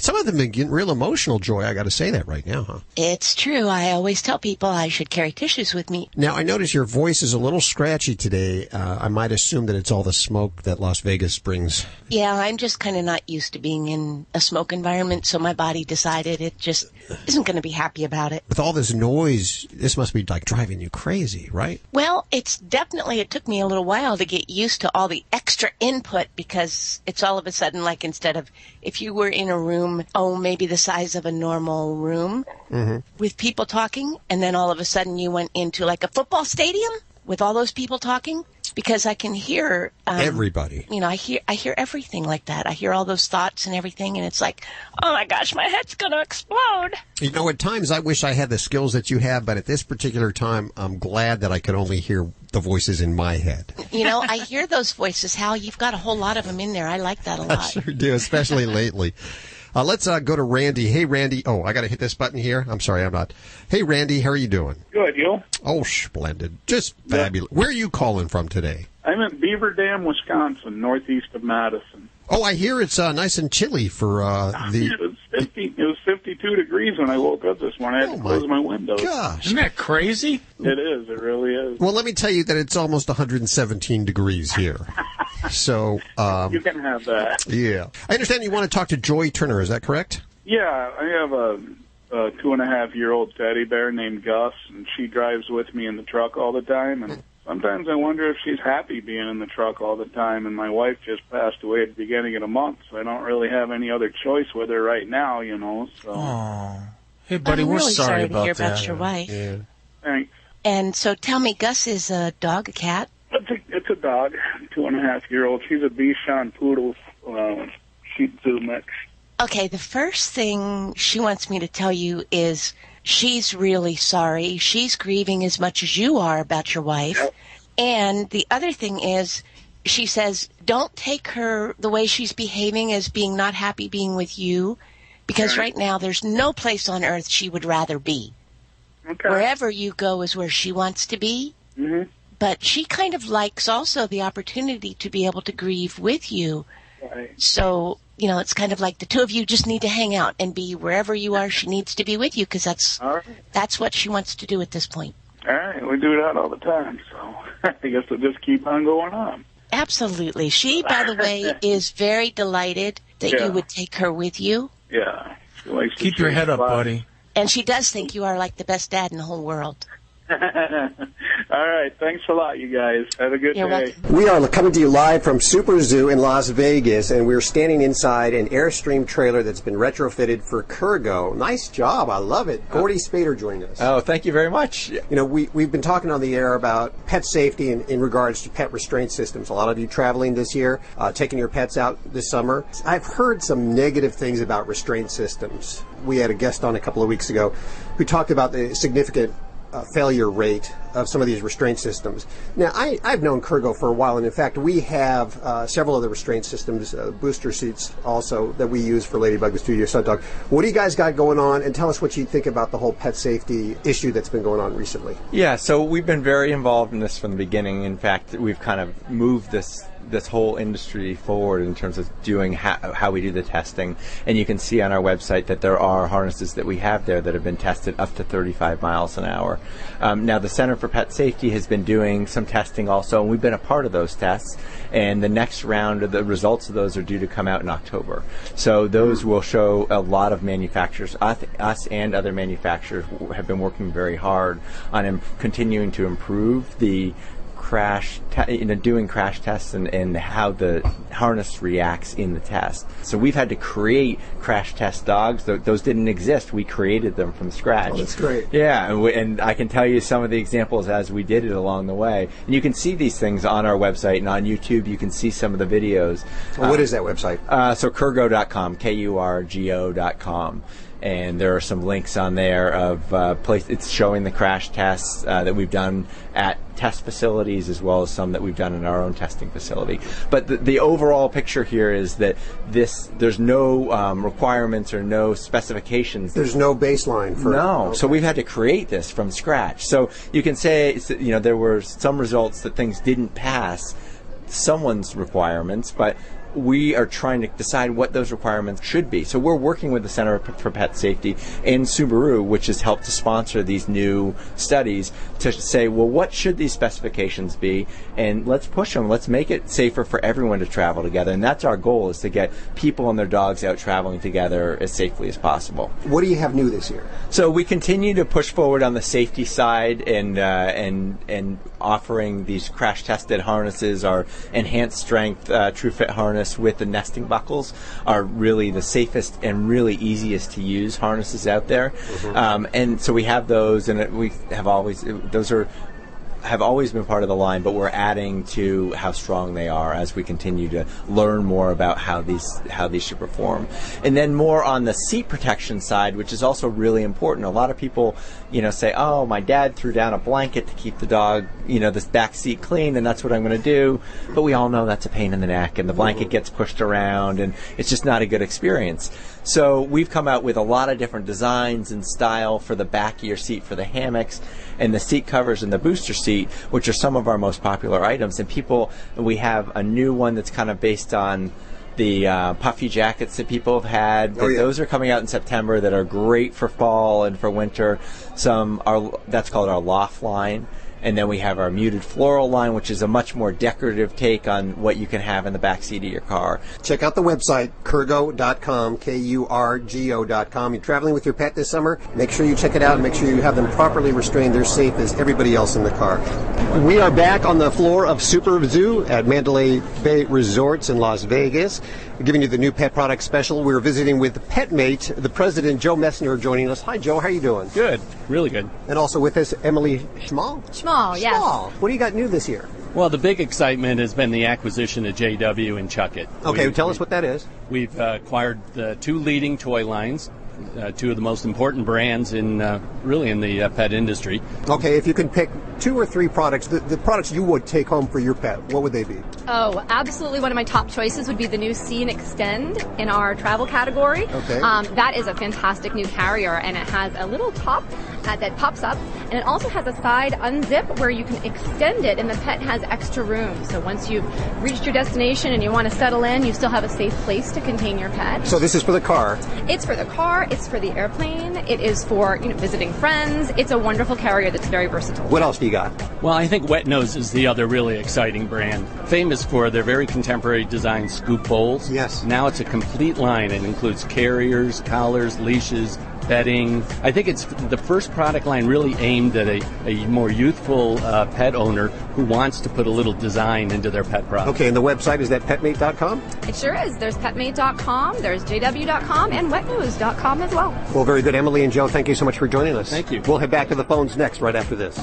some of them have been getting real emotional, Joy. I got to say that right now, huh? It's true. I always tell people I should carry tissues with me. Now, I notice your voice is a little scratchy today. I might assume that it's all the smoke that Las Vegas brings. Yeah, I'm just kind of not used to being in a smoke environment, so my body decided it just isn't going to be happy about it. With all this noise, this must be like driving you crazy, right? Well, it took me a little while to get used to all the extra input, because it's all of a sudden like, instead of if you were in a room, maybe the size of a normal room with people talking, and then all of a sudden you went into like a football stadium with all those people talking. Because I can hear everybody. I hear everything like that. I hear all those thoughts and everything, and it's like, oh my gosh, my head's gonna explode. At times I wish I had the skills that you have, but at this particular time, I'm glad that I could only hear the voices in my head. I hear those voices, Hal. You've got a whole lot of them in there. I like that a lot. I sure do, especially lately. Let's go to Randy. Hey, Randy. Oh, I got to hit this button here. I'm sorry, I'm not. Hey, Randy, how are you doing? Good, you? Oh, splendid. Just fabulous. Where are you calling from today? I'm in Beaver Dam, Wisconsin, northeast of Madison. Oh, I hear it's nice and chilly for the... It was 52 degrees when I woke up this morning. I had to close my windows. Gosh. Isn't that crazy? It is. It really is. Well, let me tell you that it's almost 117 degrees here. So... you can have that. Yeah. I understand you want to talk to Joy Turner. Is that correct? Yeah. I have a 2.5-year-old teddy bear named Gus, and she drives with me in the truck all the time, and sometimes I wonder if she's happy being in the truck all the time, and my wife just passed away at the beginning of the month, so I don't really have any other choice with her right now, so. Oh. Hey, buddy, I'm we're really sorry to hear about that. about your wife. Yeah. Thanks. And so tell me, Gus is a dog, a cat? It's a dog, 2.5-year-old. She's a Bichon Poodle Shih Tzu mix. Okay, the first thing she wants me to tell you is she's really sorry. She's grieving as much as you are about your wife. Yep. And the other thing is, she says, don't take her the way she's behaving as being not happy being with you, because right now there's no place on earth she would rather be. Okay. Wherever you go is where she wants to be. Mm-hmm. But she kind of likes also the opportunity to be able to grieve with you. Right. So, it's kind of like the two of you just need to hang out and be wherever you are. She needs to be with you, because that's what she wants to do at this point. All right. We do that all the time, so I guess we'll just keep on going on. Absolutely. She, by the way, is very delighted that you would take her with you. Yeah. She likes to keep your head up, buddy. And she does think you are like the best dad in the whole world. All right. Thanks a lot, you guys. Have a good day. Welcome. We are coming to you live from SuperZoo in Las Vegas, and we're standing inside an Airstream trailer that's been retrofitted for Kurgo. Nice job. I love it. Gordy Spader joined us. Oh, thank you very much. We've been talking on the air about pet safety in regards to pet restraint systems. A lot of you traveling this year, taking your pets out this summer. I've heard some negative things about restraint systems. We had a guest on a couple of weeks ago who talked about the significant failure rate of some of these restraint systems. Now, I've known Kurgo for a while, and in fact, we have several of the restraint systems, booster seats also, that we use for Ladybug, the Studio Sun Dog. What do you guys got going on, and tell us what you think about the whole pet safety issue that's been going on recently. Yeah, so we've been very involved in this from the beginning. In fact, we've kind of moved this whole industry forward in terms of doing how we do the testing. And you can see on our website that there are harnesses that we have there that have been tested up to 35 miles an hour. Now, the Center for Pet Safety has been doing some testing also, and we've been a part of those tests. And the next round of the results of those are due to come out in October. So those will show a lot of manufacturers, us and other manufacturers have been working very hard on continuing to improve the doing crash tests and how the harness reacts in the test. So we've had to create crash test dogs. Those didn't exist. We created them from scratch. Oh, that's great. Yeah, and I can tell you some of the examples as we did it along the way. And you can see these things on our website, and on YouTube you can see some of the videos. Well, what is that website? So Kurgo.com, Kurgo.com. And there are some links on there of it's showing the crash tests that we've done at test facilities as well as some that we've done in our own testing facility. But the overall picture here is that there's no requirements or no specifications. There's no baseline for no. Okay. So we've had to create this from scratch. So you can say there were some results that things didn't pass someone's requirements, but we are trying to decide what those requirements should be. So we're working with the Center for Pet Safety and SuperZoo, which has helped to sponsor these new studies, to say, well, what should these specifications be? And let's push them. Let's make it safer for everyone to travel together. And that's our goal, is to get people and their dogs out traveling together as safely as possible. What do you have new this year? So we continue to push forward on the safety side and offering these crash-tested harnesses. Our enhanced strength TrueFit harness with the nesting buckles are really the safest and really easiest to use harnesses out there. And so we have those, and we have always have always been part of the line, but we're adding to how strong they are as we continue to learn more about how these should perform. And then more on the seat protection side, which is also really important. A lot of people, say, "Oh, my dad threw down a blanket to keep the dog, this back seat clean, and that's what I'm going to do." But we all know that's a pain in the neck, and the blanket gets pushed around, and it's just not a good experience. So we've come out with a lot of different designs and style for the back of your seat for the hammocks and the seat covers and the booster seat, which are some of our most popular items. And we have a new one that's kind of based on the puffy jackets that people have had. Those are coming out in September that are great for fall and for winter. That's called our Loft line. And then we have our muted floral line, which is a much more decorative take on what you can have in the back seat of your car. Check out the website, Kurgo.com, Kurgo.com. You're traveling with your pet this summer? Make sure you check it out and make sure you have them properly restrained. They're safe as everybody else in the car. We are back on the floor of SuperZoo at Mandalay Bay Resorts in Las Vegas. We're giving you the new pet product special. We're visiting with PetMate, the president, Joe Messner, joining us. Hi, Joe. How are you doing? Good. Really good. And also with us, Emily Schmall. Schmall, yes. Schmall. What do you got new this year? Well, the big excitement has been the acquisition of JW and Chuck It. Okay, tell us what that is. We've acquired the two leading toy lines, two of the most important brands in the pet industry. Okay, if you can pick two or three products, the products you would take home for your pet, what would they be? Oh, absolutely. One of my top choices would be the new See and Extend in our travel category. Okay. That is a fantastic new carrier, and it has a little top that pops up, and it also has a side unzip where you can extend it, and the pet has extra room. So once you've reached your destination and you want to settle in, you still have a safe place to contain your pet. So this is for the car? It's for the car. It's for the airplane. It is for visiting friends. It's a wonderful carrier that's very versatile. What else do you got? Well, I think Wet Nose is the other really exciting brand. Famous for their very contemporary design scoop bowls. Yes. Now it's a complete line. It includes carriers, collars, leashes, bedding. I think it's the first product line really aimed at a more youthful pet owner who wants to put a little design into their pet product. Okay, and the website, is that petmate.com? It sure is. There's petmate.com, there's jw.com, and wetnose.com as well. Well, very good. Emily and Joe, thank you so much for joining us. Thank you. We'll head back to the phones next, right after this.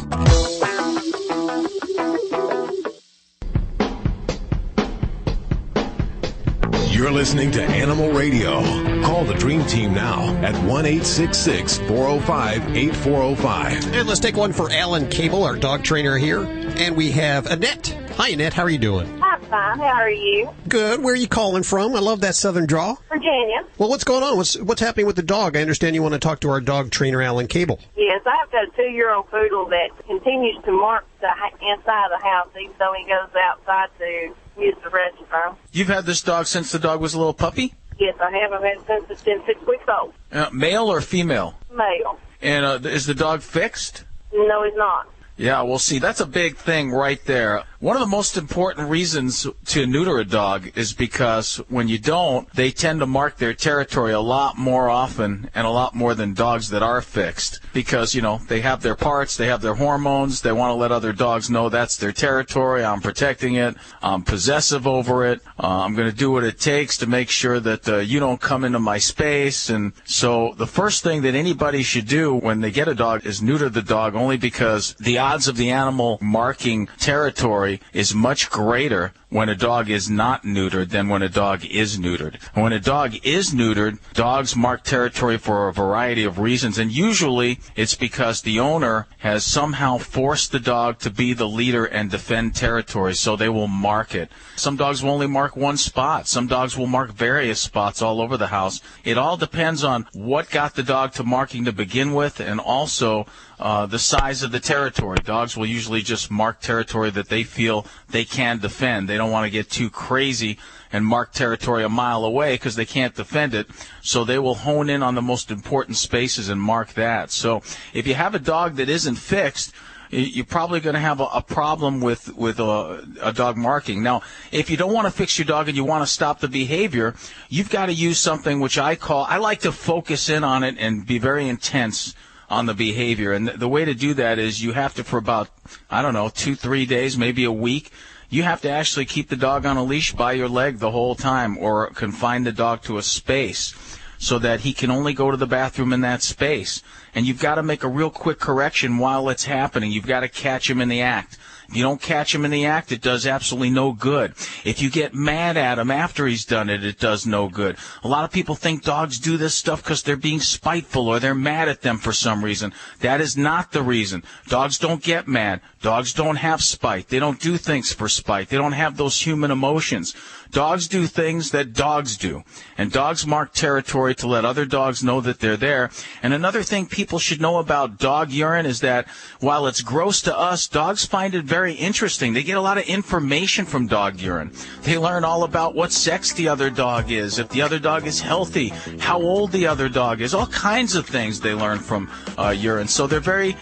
You're listening to Animal Radio. Call the Dream Team now at 1-866-405-8405. And let's take one for Alan Cable, our dog trainer here. And we have Annette. Hi, Annette. How are you doing? I'm fine. How are you? Good. Where are you calling from? I love that southern drawl. Virginia. Well, what's going on? What's happening with the dog? I understand you want to talk to our dog trainer, Alan Cable. Yes, I've got a 2-year-old poodle that continues to mark the inside of the house, even though he goes outside to use the restroom. You've had this dog since the dog was a little puppy? Yes, I have. I've had it since it's been 6 weeks old. Male or female? Male. And is the dog fixed? No, he's not. Yeah, well, see, that's a big thing right there. One of the most important reasons to neuter a dog is because when you don't, they tend to mark their territory a lot more often and a lot more than dogs that are fixed. Because, you know, they have their parts, they have their hormones, they want to let other dogs know that's their territory, I'm protecting it, I'm possessive over it, I'm going to do what it takes to make sure that you don't come into my space. And so the first thing that anybody should do when they get a dog is neuter the dog, only because the odds of the animal marking territory is much greater when a dog is not neutered than when a dog is neutered. And when a dog is neutered, dogs mark territory for a variety of reasons, and usually it's because the owner has somehow forced the dog to be the leader and defend territory, so they will mark it. Some dogs will only mark one spot. Some dogs will mark various spots all over the house. It all depends on what got the dog to marking to begin with, and also the size of the territory. Dogs will usually just mark territory that they feel they can defend. They don't want to get too crazy and mark territory a mile away because they can't defend it. So they will hone in on the most important spaces and mark that. So if you have a dog that isn't fixed, you're probably going to have a problem with a dog marking. Now, if you don't want to fix your dog and you want to stop the behavior, you've got to use something which I like to focus in on it and be very intense on the behavior. And the way to do that is you have to, for about, 2-3 days, maybe a week, you have to actually keep the dog on a leash by your leg the whole time, or confine the dog to a space so that he can only go to the bathroom in that space. And you've got to make a real quick correction while it's happening. You've got to catch him in the act. If you don't catch him in the act, it does absolutely no good. If you get mad at him after he's done it, it does no good. A lot of people think dogs do this stuff because they're being spiteful or they're mad at them for some reason. That is not the reason. Dogs don't get mad. Dogs don't have spite. They don't do things for spite. They don't have those human emotions. Dogs do things that dogs do. And dogs mark territory to let other dogs know that they're there. And another thing people should know about dog urine is that while it's gross to us, dogs find it very interesting. They get a lot of information from dog urine. They learn all about what sex the other dog is, if the other dog is healthy, how old the other dog is, all kinds of things they learn from urine. So they're very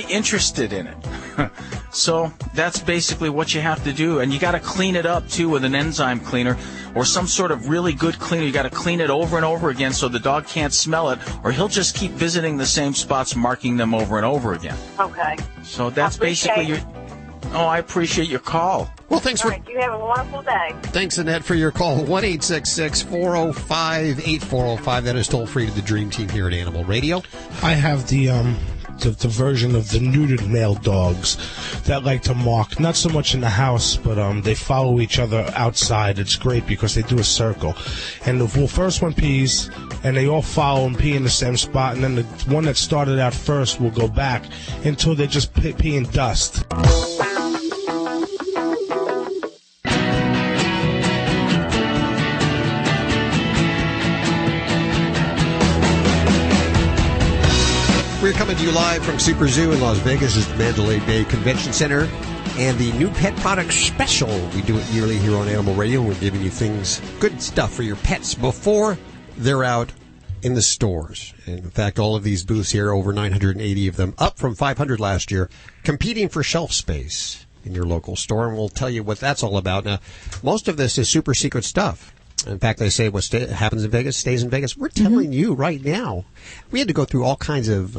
interested in it. So that's basically what you have to do. And you got to clean it up, too, with an enzyme cleaner or some sort of really good cleaner. You got to clean it over and over again so the dog can't smell it, or he'll just keep visiting the same spots, marking them over and over again. Okay. So that's basically your... Oh, I appreciate your call. Well, thanks for... All right, you have a wonderful day. Thanks, Annette, for your call. 1-866-405-8405. That is toll free to the Dream Team here at Animal Radio. I have the version of the neutered male dogs that like to mark, not so much in the house, but they follow each other outside. It's great because they do a circle. And the first one pees, and they all follow and pee in the same spot, and then the one that started out first will go back until they just pee in dust. We're coming to you live from SuperZoo in Las Vegas. It's the Mandalay Bay Convention Center and the new pet product special. We do it yearly here on Animal Radio. We're giving you things, good stuff for your pets before they're out in the stores. And in fact, all of these booths here, over 980 of them, up from 500 last year, competing for shelf space in your local store. And we'll tell you what that's all about. Now, most of this is super secret stuff. In fact, they say what happens in Vegas stays in Vegas. We're telling you right now. We had to go through all kinds of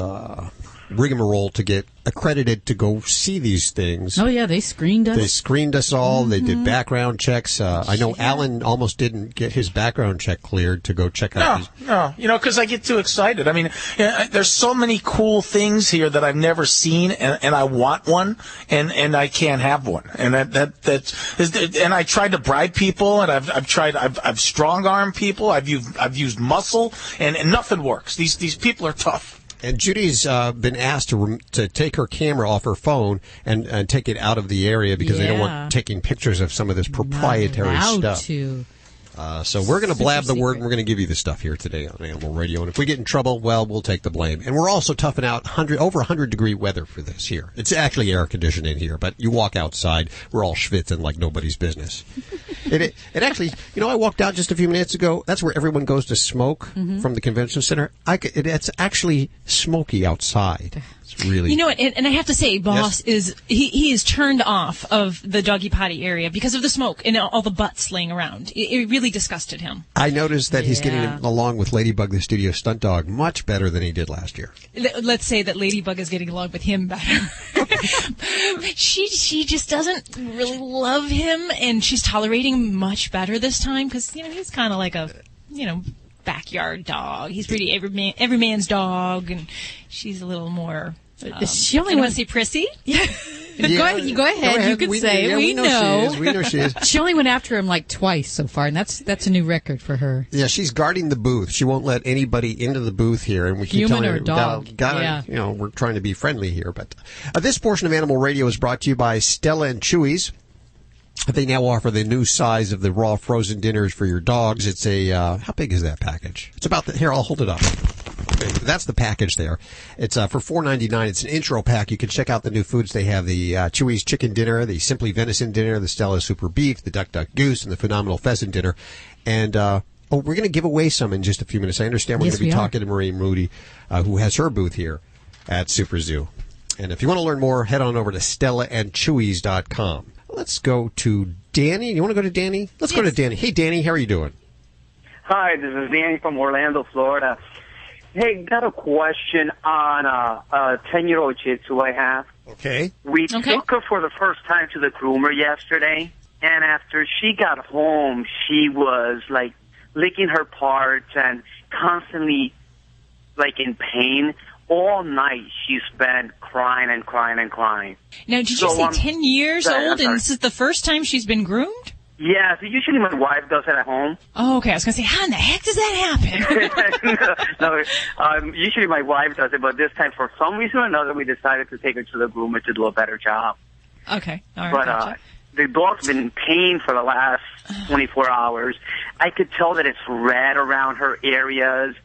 rigmarole to get accredited to go see these things. Oh, yeah, they screened us. They screened us all. Mm-hmm. They did background checks. I know Alan almost didn't get his background check cleared to go check out. No, because I get too excited. I mean, there's so many cool things here that I've never seen, and I want one, and I can't have one. And and I tried to bribe people, and I've strong-armed people. I've used muscle, and nothing works. These people are tough. And Judy's been asked to take her camera off her phone and take it out of the area because they don't want taking pictures of some of this proprietary stuff. So we're going to blab the word, and we're going to give you the stuff here today on Animal Radio. And if we get in trouble, well, we'll take the blame. And we're also toughing out over 100-degree weather for this here. It's actually air conditioned in here, but you walk outside, we're all schwitzing like nobody's business. It actually, I walked out just a few minutes ago. That's where everyone goes to smoke from the convention center. It's actually smoky outside. It's really... You know what, and I have to say, Boss is turned off of the doggy potty area because of the smoke and all the butts laying around. It really disgusted him. I noticed that he's getting along with Ladybug, the studio stunt dog, much better than he did last year. Let's say that Ladybug is getting along with him better. She just doesn't really love him, and she's tolerating him much better this time because, he's kind of like a, backyard dog. He's pretty every man's dog, and she's a little more. She only wants to say prissy. Yeah. Go ahead. You can say it. We know. We know she is. She only went after him like twice so far, and that's a new record for her. Yeah, she's guarding the booth. She won't let anybody into the booth here, and we keep Human telling or her, dog. we're trying to be friendly here. But this portion of Animal Radio is brought to you by Stella and Chewy's. They now offer the new size of the raw frozen dinners for your dogs. It's a, how big is that package? It's about here, I'll hold it up. Okay, that's the package there. It's for $4.99. It's an intro pack. You can check out the new foods. They have the Chewy's Chicken Dinner, the Simply Venison Dinner, the Stella Super Beef, the Duck Duck Goose, and the Phenomenal Pheasant Dinner. And, we're going to give away some in just a few minutes. I understand we're going to be talking to Marie Moody, who has her booth here at SuperZoo. And if you want to learn more, head on over to StellaandChewy's.com. Let's go to Danny. You want to go to Danny? Let's go to Danny. Hey, Danny, how are you doing? Hi, this is Danny from Orlando, Florida. Hey, got a question on a 10-year-old Shih Tzu I have. Okay. We took her for the first time to the groomer yesterday, and after she got home, she was, licking her parts and constantly, in pain. All night she spent crying and crying and crying. Now, did you say 10 years old, and this is the first time she's been groomed? Yeah, so usually my wife does it at home. Oh, okay. I was going to say, how in the heck does that happen? No, usually my wife does it, but this time, for some reason or another, we decided to take her to the groomer to do a better job. Okay. All right. But gotcha. The dog's been in pain for the last 24 hours. I could tell that it's red around her areas.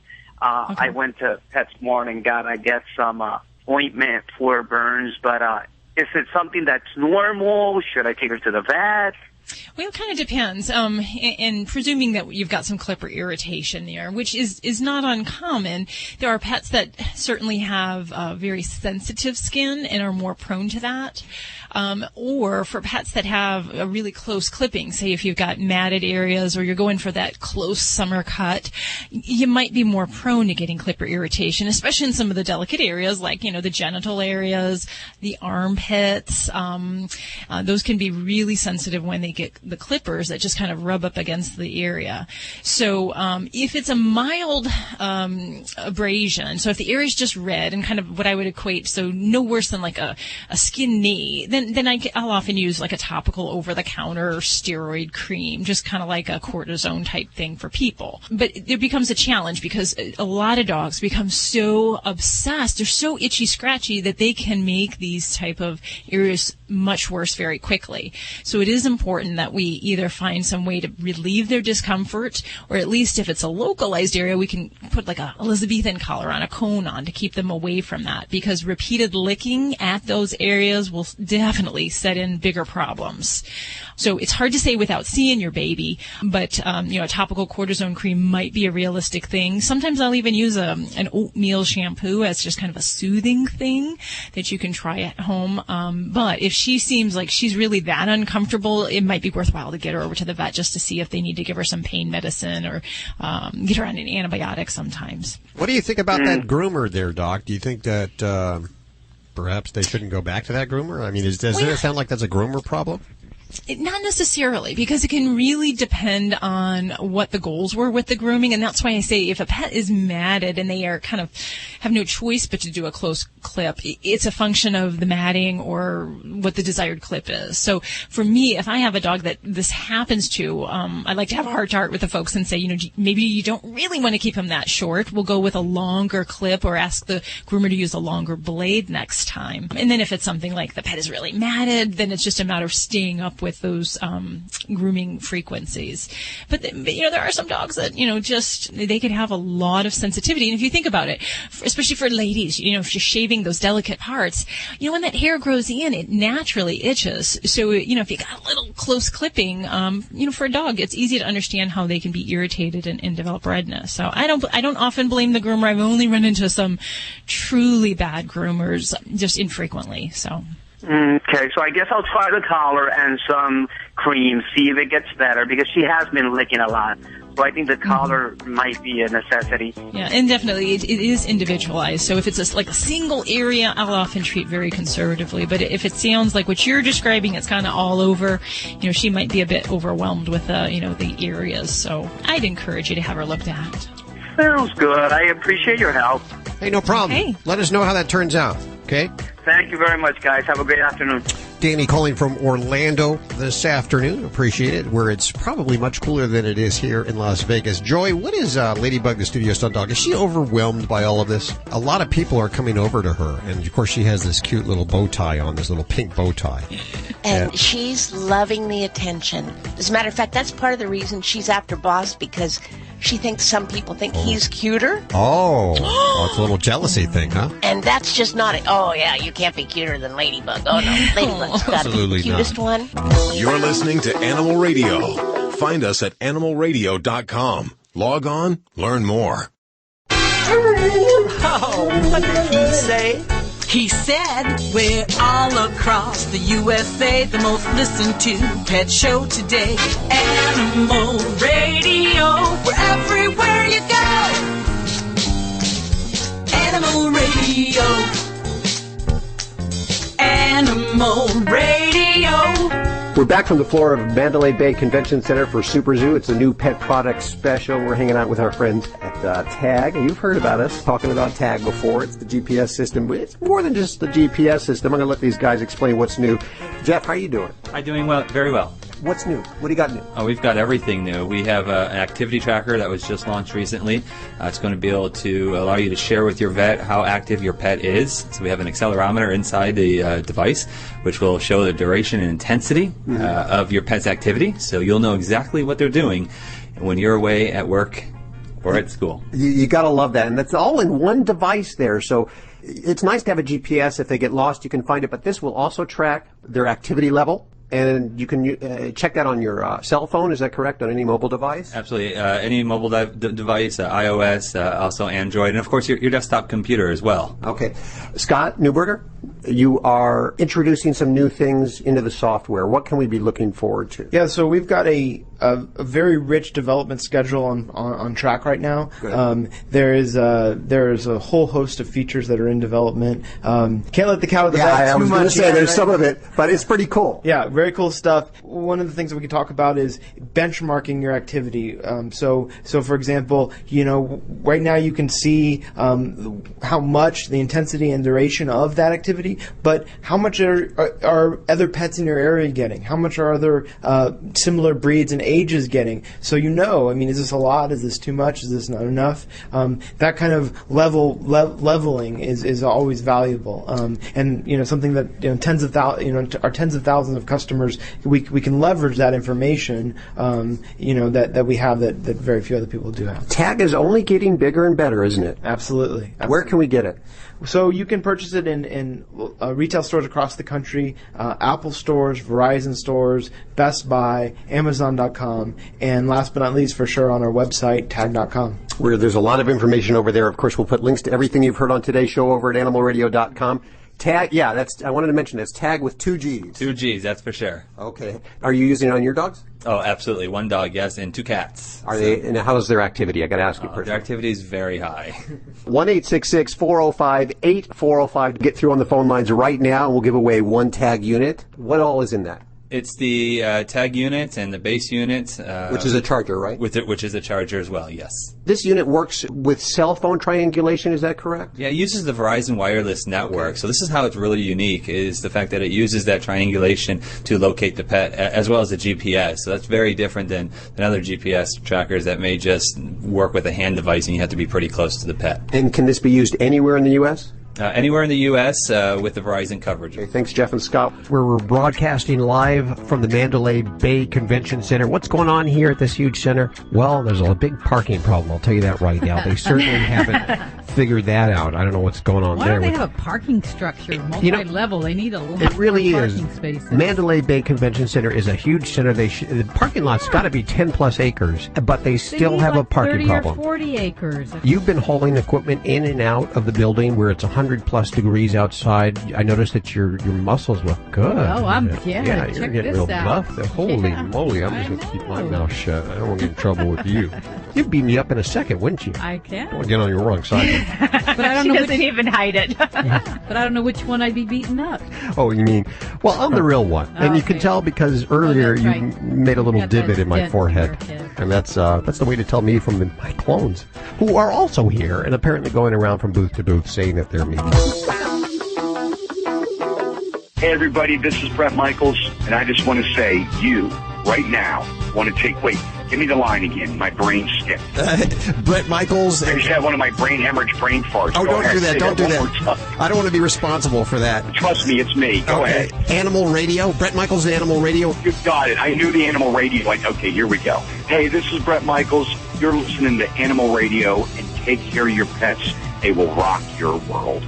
I went to PetSmart and got, some ointment for burns. But is it something that's normal? Should I take her to the vet? Well, it kind of depends. And presuming that you've got some clipper irritation there, which is not uncommon, there are pets that certainly have very sensitive skin and are more prone to that. Or for pets that have a really close clipping, say if you've got matted areas or you're going for that close summer cut, you might be more prone to getting clipper irritation, especially in some of the delicate areas like, the genital areas, the armpits. Those can be really sensitive when they get the clippers that just kind of rub up against the area. So if it's a mild abrasion, so if the area is just red and kind of what I would equate, so no worse than like a skin knee, then I'll often use like a topical over-the-counter steroid cream, just kind of like a cortisone type thing for people. But it becomes a challenge because a lot of dogs become so obsessed, they're so itchy scratchy that they can make these type of areas much worse very quickly. So it is important that we either find some way to relieve their discomfort, or at least if it's a localized area, we can put like a Elizabethan collar on, a cone on, to keep them away from that, because repeated licking at those areas will definitely set in bigger problems. So it's hard to say without seeing your baby, but a topical cortisone cream might be a realistic thing. Sometimes I'll even use an oatmeal shampoo as just kind of a soothing thing that you can try at home. But if she seems like she's really that uncomfortable, it might be worthwhile to get her over to the vet just to see if they need to give her some pain medicine or get her on an antibiotic sometimes. What do you think about that groomer there, Doc? Do you think that perhaps they shouldn't go back to that groomer? I mean, does it sound like that's a groomer problem? Not necessarily, because it can really depend on what the goals were with the grooming, and that's why I say if a pet is matted and they are kind of have no choice but to do a close clip, it's a function of the matting or what the desired clip is. So for me, if I have a dog that this happens to, I like to have a heart-to-heart with the folks and say, maybe you don't really want to keep him that short. We'll go with a longer clip or ask the groomer to use a longer blade next time. And then if it's something like the pet is really matted, then it's just a matter of staying up up with those grooming frequencies. But there are some dogs that just they could have a lot of sensitivity. And if you think about it, especially for ladies, if you're shaving those delicate parts, when that hair grows in, it naturally itches. So if you got a little close clipping, for a dog, it's easy to understand how they can be irritated and develop redness. So I don't often blame the groomer. I've only run into some truly bad groomers just infrequently. So. Okay, so I guess I'll try the collar and some cream, see if it gets better, because she has been licking a lot. So I think the collar might be a necessity. Yeah, and definitely it is individualized. So if it's like a single area, I'll often treat very conservatively. But if it sounds like what you're describing, it's kind of all over, she might be a bit overwhelmed with the areas. So I'd encourage you to have her looked at. Sounds good. I appreciate your help. Hey, no problem. Hey. Let us know how that turns out, okay? Thank you very much, guys. Have a great afternoon. Danny calling from Orlando this afternoon. Appreciate it, where it's probably much cooler than it is here in Las Vegas. Joy, what is Ladybug, the studio stunt dog? Is she overwhelmed by all of this? A lot of people are coming over to her, and of course she has this cute little bow tie on, this little pink bow tie. And she's loving the attention. As a matter of fact, that's part of the reason she's after Boss, because she thinks some people think he's cuter. Oh, it's a little jealousy thing, huh? And that's just not it. Oh, yeah, you can't be cuter than Ladybug. Oh, no, Ladybug's got to be the cutest one. You're listening to Animal Radio. Find us at animalradio.com. Log on, learn more. Oh, what did he say? He said, we're all across the USA, the most listened to pet show today. Animal Radio, we're everywhere you go. Animal Radio. Animal Radio. We're back from the floor of Mandalay Bay Convention Center for SuperZoo. It's a new pet product special. We're hanging out with our friends at TAG. You've heard about us talking about TAG before. It's the GPS system, but it's more than just the GPS system. I'm going to let these guys explain what's new. Jeff, how are you doing? I'm doing well, very well. What's new? What do you got new? Oh, we've got everything new. We have an activity tracker that was just launched recently. It's going to be able to allow you to share with your vet how active your pet is. So we have an accelerometer inside the device, which will show the duration and intensity of your pet's activity. So you'll know exactly what they're doing when you're away at work or at school. You got to love that. And that's all in one device there. So it's nice to have a GPS. If they get lost, you can find it. But this will also track their activity level. And you can check that on your cell phone, is that correct, on any mobile device? Absolutely. Any mobile device, iOS, also Android, and of course your desktop computer as well. Okay. Scott Newberger, you are introducing some new things into the software. What can we be looking forward to? Yeah, so we've got a very rich development schedule on track right now. There is a whole host of features that are in development. Can't let the cat out of the bag too much. I was going to say there's some of it, but it's pretty cool. Yeah, very cool stuff. One of the things that we can talk about is benchmarking your activity. So for example, right now you can see how much the intensity and duration of that activity, but how much are other pets in your area getting? How much are other similar breeds and ages getting? So is this a lot? Is this too much? Is this not enough? That kind of leveling is always valuable. And something that tens of thousands of customers, we can leverage that information, that we have that very few other people do have. TAG is only getting bigger and better, isn't it? Absolutely. Where can we get it? So you can purchase it in retail stores across the country, Apple stores, Verizon stores, Best Buy, Amazon.com, and last but not least, for sure, on our website, tag.com. Where there's a lot of information over there. Of course, we'll put links to everything you've heard on today's show over at animalradio.com. TAG, yeah, I wanted to mention it's TAG with 2 G's. 2 G's, that's for sure. Okay. Are you using it on your dogs? Oh, absolutely. 1 dog, yes, and 2 cats. Are they? And how's their activity? I got to ask you personally. Their activity is very high. 1-866-405-8405 to get through on the phone lines right now, and we'll give away 1 TAG unit. What all is in that? It's the TAG unit and the base unit. Which is a charger, right? Which is a charger as well, yes. This unit works with cell phone triangulation, is that correct? Yeah, it uses the Verizon wireless network. Okay. So this is how it's really unique, is the fact that it uses that triangulation to locate the pet, as well as the GPS. So that's very different than other GPS trackers that may just work with a hand device and you have to be pretty close to the pet. And can this be used anywhere in the U.S.? Anywhere in the U.S. With the Verizon coverage. Okay, thanks, Jeff and Scott. We're broadcasting live from the Mandalay Bay Convention Center. What's going on here at this huge center? Well, there's a big parking problem. I'll tell you that right now. They certainly haven't figured that out. I don't know what's going on Why there. don't they have a parking structure, multi-level? They need a lot It really more is. parking spaces. Mandalay Bay Convention Center is a huge center. The parking lot's got to be 10 plus acres, but they still need have a like parking 30 problem. or 40 acres. You've been hauling equipment in and out of the building where it's 100 plus degrees outside. I noticed that your muscles look good. Oh, you're check getting this real out. buff. Holy moly, I'm just going to keep my mouth shut. I don't want to get in trouble with you. You'd beat me up in a second, wouldn't you? I can. I want to get on your wrong side. But I don't She know doesn't even hide it. But I don't know which one I'd be beating up. Oh, you mean? Well, I'm the real one, and you can tell because earlier that's you right. made a little Got divot that in my dent in forehead, your head. and that's the way to tell me from my clones, who are also here and apparently going around from booth to booth saying that they're me. Hey everybody, this is Brett Michaels, and I just want to say, you, right now, want to take, wait, give me the line again, my brain skipped. Brett Michaels. I just had one of my brain hemorrhage brain farts. Oh, Go don't ahead, do that, say don't do one that. more time. I don't want to be responsible for that. Trust me, it's me. Go ahead. Animal Radio, Brett Michaels, Animal Radio. You got it. I knew the Animal Radio. Like, okay, here we go. Hey, this is Brett Michaels. You're listening to Animal Radio, and take care of your pets. They will rock your world.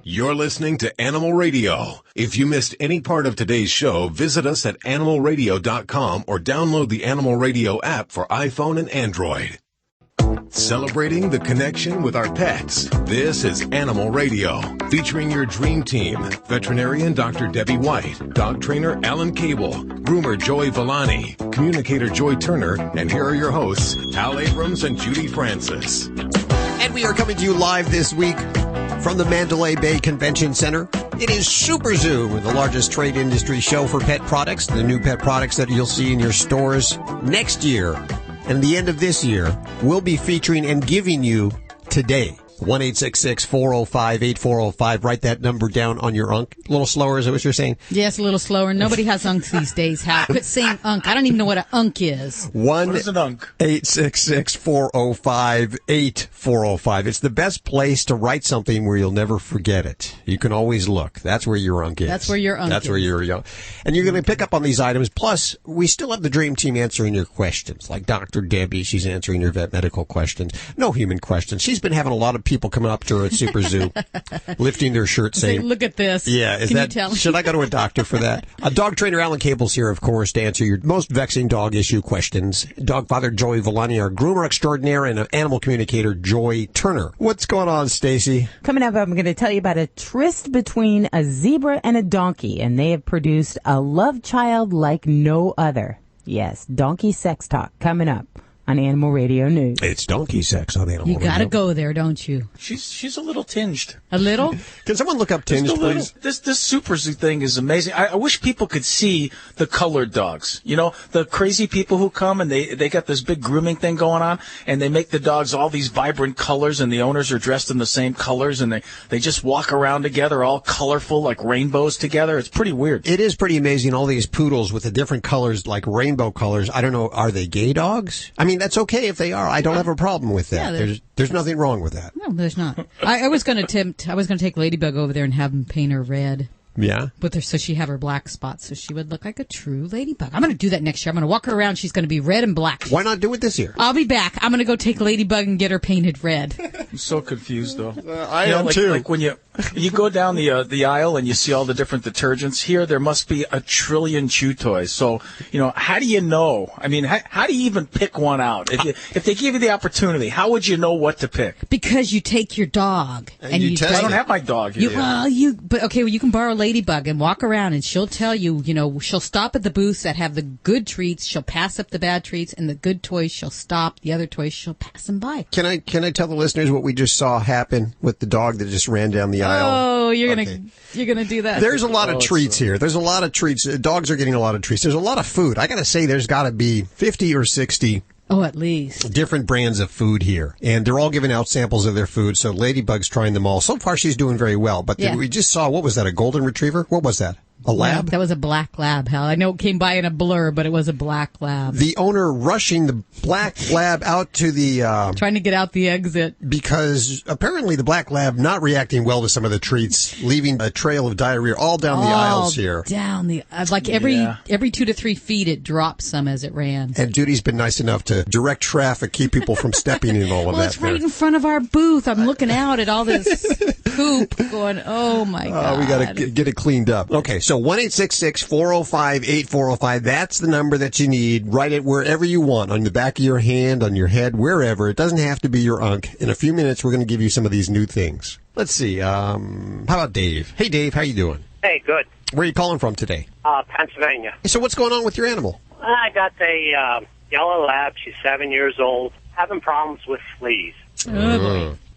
You're listening to Animal Radio. If you missed any part of today's show, visit us at animalradio.com or download the Animal Radio app for iPhone and Android. Celebrating the connection with our pets. This is Animal Radio, featuring your dream team, veterinarian Dr. Debbie White, dog trainer Alan Cable, groomer Joey Villani, communicator Joy Turner, and here are your hosts, Hal Abrams and Judy Francis. And we are coming to you live this week from the Mandalay Bay Convention Center. It is SuperZoo, the largest trade industry show for pet products, the new pet products that you'll see in your stores next year. And the end of this year, we'll be featuring and giving you today. 1-866-405-8405. Write that number down on your unk. A little slower, is that what you're saying? Yes, a little slower. Nobody has unks these days, Hal. Quit saying unk. I don't even know what an unk is. What is an unk? 1-866-405-8405. It's the best place to write something where you'll never forget it. You can always look. That's where your unk is. That's where your unk That's is. where you're young. And you're going to pick up on these items. Plus, we still have the Dream Team answering your questions. Like Dr. Debbie, she's answering your vet medical questions. No human questions. She's been having a lot of people coming up to her at SuperZoo, lifting their shirts saying, Look at this. yeah, is Can that, you tell? should I go to a doctor for that? A dog trainer, Alan Cable's here, of course, to answer your most vexing dog issue questions. Dog father, Joey Villani, our groomer extraordinaire, and animal communicator, Joy Turner. What's going on, Stacy? Coming up, I'm going to tell you about a tryst between a zebra and a donkey, and they have produced a love child like no other. Yes, donkey sex talk coming up on Animal Radio News. It's donkey sex on Animal You got to Radio. go there, don't you? She's a little tinged. A little? Can someone look up tinged, Just a little. please? This SuperZoo thing is amazing. I wish people could see the colored dogs. You know, the crazy people who come and they got this big grooming thing going on, and they make the dogs all these vibrant colors, and the owners are dressed in the same colors, and they just walk around together, all colorful like rainbows together. It's pretty weird. It is pretty amazing, all these poodles with the different colors, like rainbow colors. I don't know, are they gay dogs? I mean, that's okay if they are. I don't have a problem with that. Yeah, There's nothing wrong with that. No, there's not. I was going to take Ladybug over there and have him paint her red. Yeah. With her, so she have her black spots, so she would look like a true ladybug. I'm going to do that next year. I'm going to walk her around. She's going to be red and black. Why not do it this year? I'll be back. I'm going to go take Ladybug and get her painted red. I'm so confused, though. I am too. Like when you go down the aisle and you see all the different detergents. Here, there must be a trillion chew toys. So, how do you know? I mean, how do you even pick one out? If they give you the opportunity, how would you know what to pick? Because you take your dog and you test. I don't have my dog here. But you can borrow Ladybug and walk around, and she'll tell you. She'll stop at the booths that have the good treats. She'll pass up the bad treats, and the good toys she'll stop. The other toys she'll pass them by. Can I tell the listeners what we just saw happen with the dog that just ran down the aisle? Oh, you're gonna do that. There's a lot of treats here. There's a lot of treats. Dogs are getting a lot of treats. There's a lot of food. I got to say, there's got to be 50 or 60. Oh, at least. Different brands of food here. And they're all giving out samples of their food. So Ladybug's trying them all. So far, she's doing very well. But we just saw, what was that, a golden retriever? What was that? A lab? Yeah, that was a black lab, Hal. I know it came by in a blur, but it was a black lab. The owner rushing the black lab out to the... trying to get out the exit. Because apparently the black lab not reacting well to some of the treats, leaving a trail of diarrhea all down the aisles here. Down the... Like every 2 to 3 feet, it dropped some as it ran. And Judy's been nice enough to direct traffic, keep people from stepping in all of that. Well, it's right in front of our booth. I'm looking out at all this poop going, oh, my God. We got to get it cleaned up. Okay, so 1-866-405-8405. That's the number that you need. Write it wherever you want, on the back of your hand, on your head, wherever. It doesn't have to be your unk. In a few minutes, we're going to give you some of these new things. Let's see. How about Dave? Hey, Dave, how you doing? Hey, good. Where are you calling from today? Pennsylvania. So what's going on with your animal? I got a yellow lab. She's 7 years old. Having problems with fleas.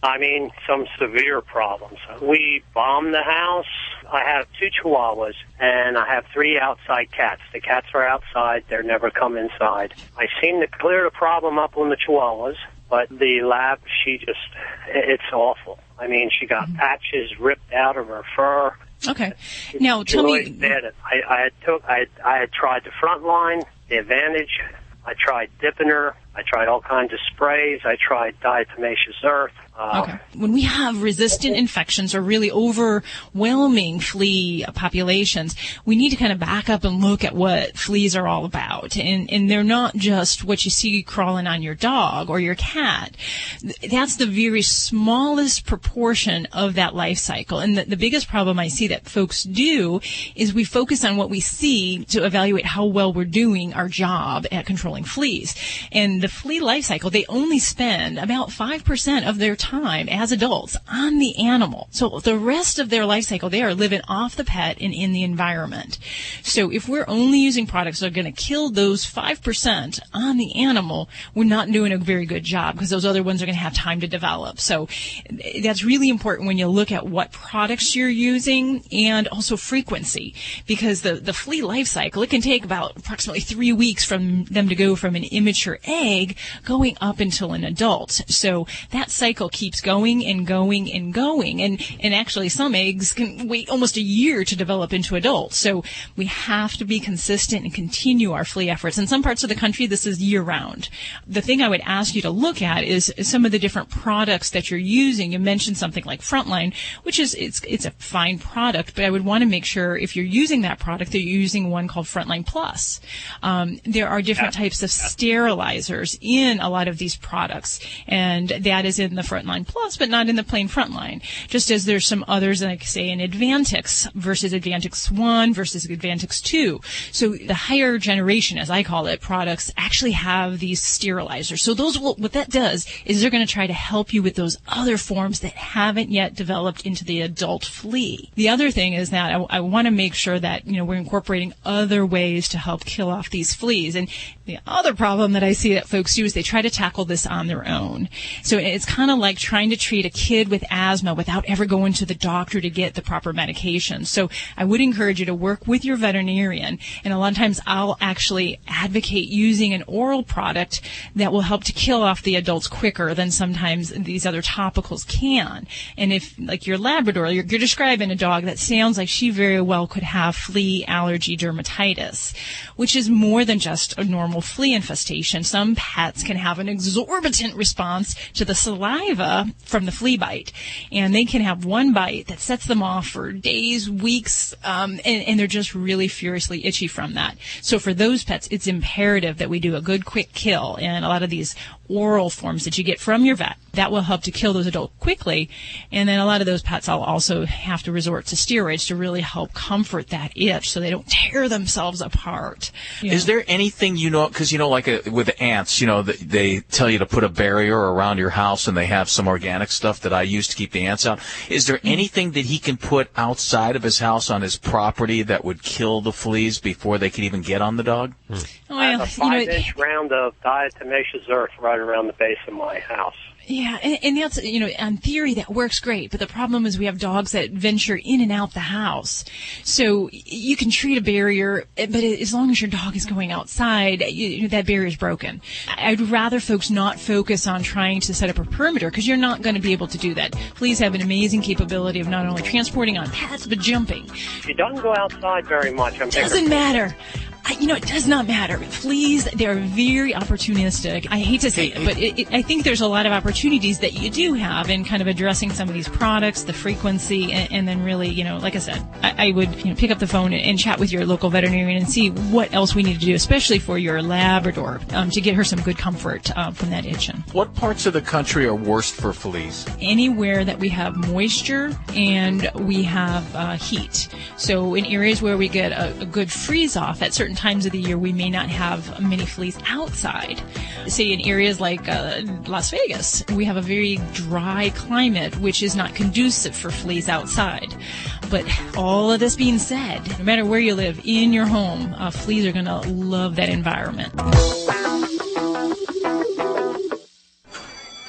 I mean, some severe problems. We bombed the house. I have 2 chihuahuas, and I have 3 outside cats. The cats are outside. They're never come inside. I seem to clear the problem up on the chihuahuas, but the lab, it's awful. I mean, she got patches ripped out of her fur. Okay. Now, tell me... I had tried the Frontline, the Advantage. I tried dipping her. I tried all kinds of sprays. I tried diatomaceous earth. Okay. When we have resistant infections or really overwhelming flea populations, we need to kind of back up and look at what fleas are all about. And they're not just what you see crawling on your dog or your cat. That's the very smallest proportion of that life cycle. And the biggest problem I see that folks do is we focus on what we see to evaluate how well we're doing our job at controlling fleas. And the flea life cycle, they only spend about 5% of their time as adults on the animal. So the rest of their life cycle, they are living off the pet and in the environment. So if we're only using products that are going to kill those 5% on the animal, we're not doing a very good job because those other ones are going to have time to develop. So that's really important when you look at what products you're using and also frequency, because the flea life cycle, it can take about approximately 3 weeks from them to go from an immature egg going up until an adult. So that cycle keeps going and going and going. And actually some eggs can wait almost a year to develop into adults. So we have to be consistent and continue our flea efforts. In some parts of the country, this is year round. The thing I would ask you to look at is some of the different products that you're using. You mentioned something like Frontline, which is, it's a fine product, but I would want to make sure if you're using that product that you're using one called Frontline Plus. There are different types of sterilizers in a lot of these products, and that is in the Frontline Plus, but not in the plain Frontline. Just as there's some others, like say in Advantix versus Advantix 1 versus Advantix 2. So the higher generation, as I call it, products actually have these sterilizers. So what that does is they're going to try to help you with those other forms that haven't yet developed into the adult flea. The other thing is that I want to make sure that, we're incorporating other ways to help kill off these fleas. And the other problem that I see that folks do is they try to tackle this on their own. So it's kind of like trying to treat a kid with asthma without ever going to the doctor to get the proper medication. So I would encourage you to work with your veterinarian. And a lot of times I'll actually advocate using an oral product that will help to kill off the adults quicker than sometimes these other topicals can. And if, like your Labrador, you're describing a dog that sounds like she very well could have flea allergy dermatitis, which is more than just a normal flea infestation. Some pets can have an exorbitant response to the saliva from the flea bite, and they can have one bite that sets them off for days, weeks, and they're just really furiously itchy from that. So for those pets, it's imperative that we do a good quick kill, and a lot of these oral forms that you get from your vet, that will help to kill those adults quickly. And then a lot of those pets I'll also have to resort to steroids to really help comfort that itch so they don't tear themselves apart. Is there anything, because like with ants, they tell you to put a barrier around your house, and they have some organic stuff that I use to keep the ants out. Is there anything that he can put outside of his house on his property that would kill the fleas before they could even get on the dog? I have a 5-inch round of diatomaceous earth right around the base of my house. Yeah, and that's, on theory that works great, but the problem is we have dogs that venture in and out the house. So you can treat a barrier, but as long as your dog is going outside, that barrier is broken. I'd rather folks not focus on trying to set up a perimeter, because you're not going to be able to do that. Fleas have an amazing capability of not only transporting on pets, but jumping. She doesn't go outside very much. Doesn't matter. It does not matter. Fleas, they're very opportunistic. I hate to say it, but I think there's a lot of opportunities that you do have in kind of addressing some of these products, the frequency, and then really, like I said, I would pick up the phone and chat with your local veterinarian and see what else we need to do, especially for your Labrador, to get her some good comfort from that itching. What parts of the country are worst for fleas? Anywhere that we have moisture and we have heat. So in areas where we get a good freeze-off at certain times of the year, we may not have many fleas outside. Say in areas like Las Vegas, we have a very dry climate, which is not conducive for fleas outside. But all of this being said, no matter where you live, in your home, fleas are going to love that environment.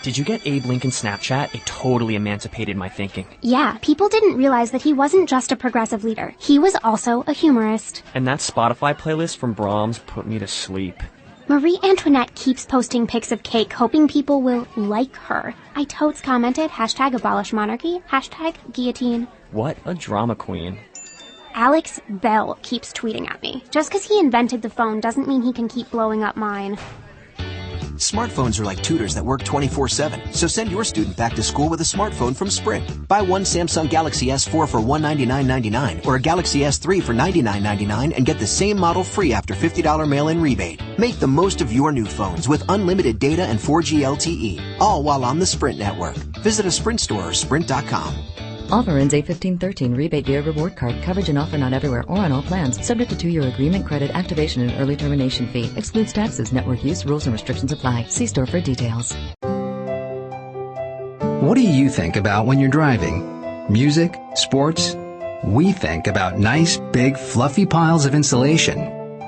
Did you get Abe Lincoln's Snapchat? It totally emancipated my thinking. Yeah, people didn't realize that he wasn't just a progressive leader. He was also a humorist. And that Spotify playlist from Brahms put me to sleep. Marie Antoinette keeps posting pics of cake, hoping people will like her. I totes commented, #abolish monarchy, #guillotine. What a drama queen. Alex Bell keeps tweeting at me. Just because he invented the phone doesn't mean he can keep blowing up mine. Smartphones are like tutors that work 24/7, so send your student back to school with a smartphone from Sprint. Buy one Samsung Galaxy S4 for $199.99 or a Galaxy S3 for $99.99 and get the same model free after $50 mail-in rebate. Make the most of your new phones with unlimited data and 4G LTE, all while on the Sprint network. Visit a Sprint store or Sprint.com. Offer ends 8/15/13. Rebate via reward card. Coverage and offer not everywhere or on all plans. Subject to 2-year agreement, credit, activation, and early termination fee. Excludes taxes. Network use, rules, and restrictions apply. See store for details. What do you think about when you're driving? Music? Sports? We think about nice, big, fluffy piles of insulation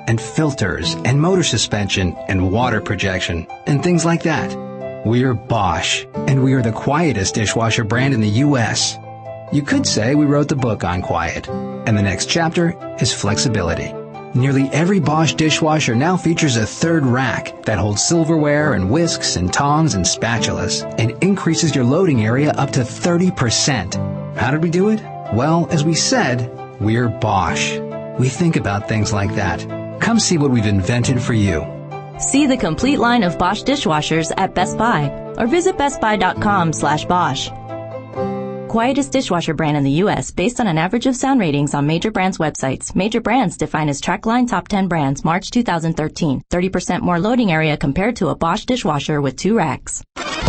and filters and motor suspension and water projection and things like that. We're Bosch, and we are the quietest dishwasher brand in the U.S. You could say we wrote the book on quiet, and the next chapter is flexibility. Nearly every Bosch dishwasher now features a third rack that holds silverware and whisks and tongs and spatulas and increases your loading area up to 30%. How did we do it? Well, as we said, we're Bosch. We think about things like that. Come see what we've invented for you. See the complete line of Bosch dishwashers at Best Buy or visit bestbuy.com/Bosch. Quietest dishwasher brand in the U.S. based on an average of sound ratings on major brands' websites. Major brands defined as TrackLine Top 10 Brands, March 2013. 30% more loading area compared to a Bosch dishwasher with 2 racks.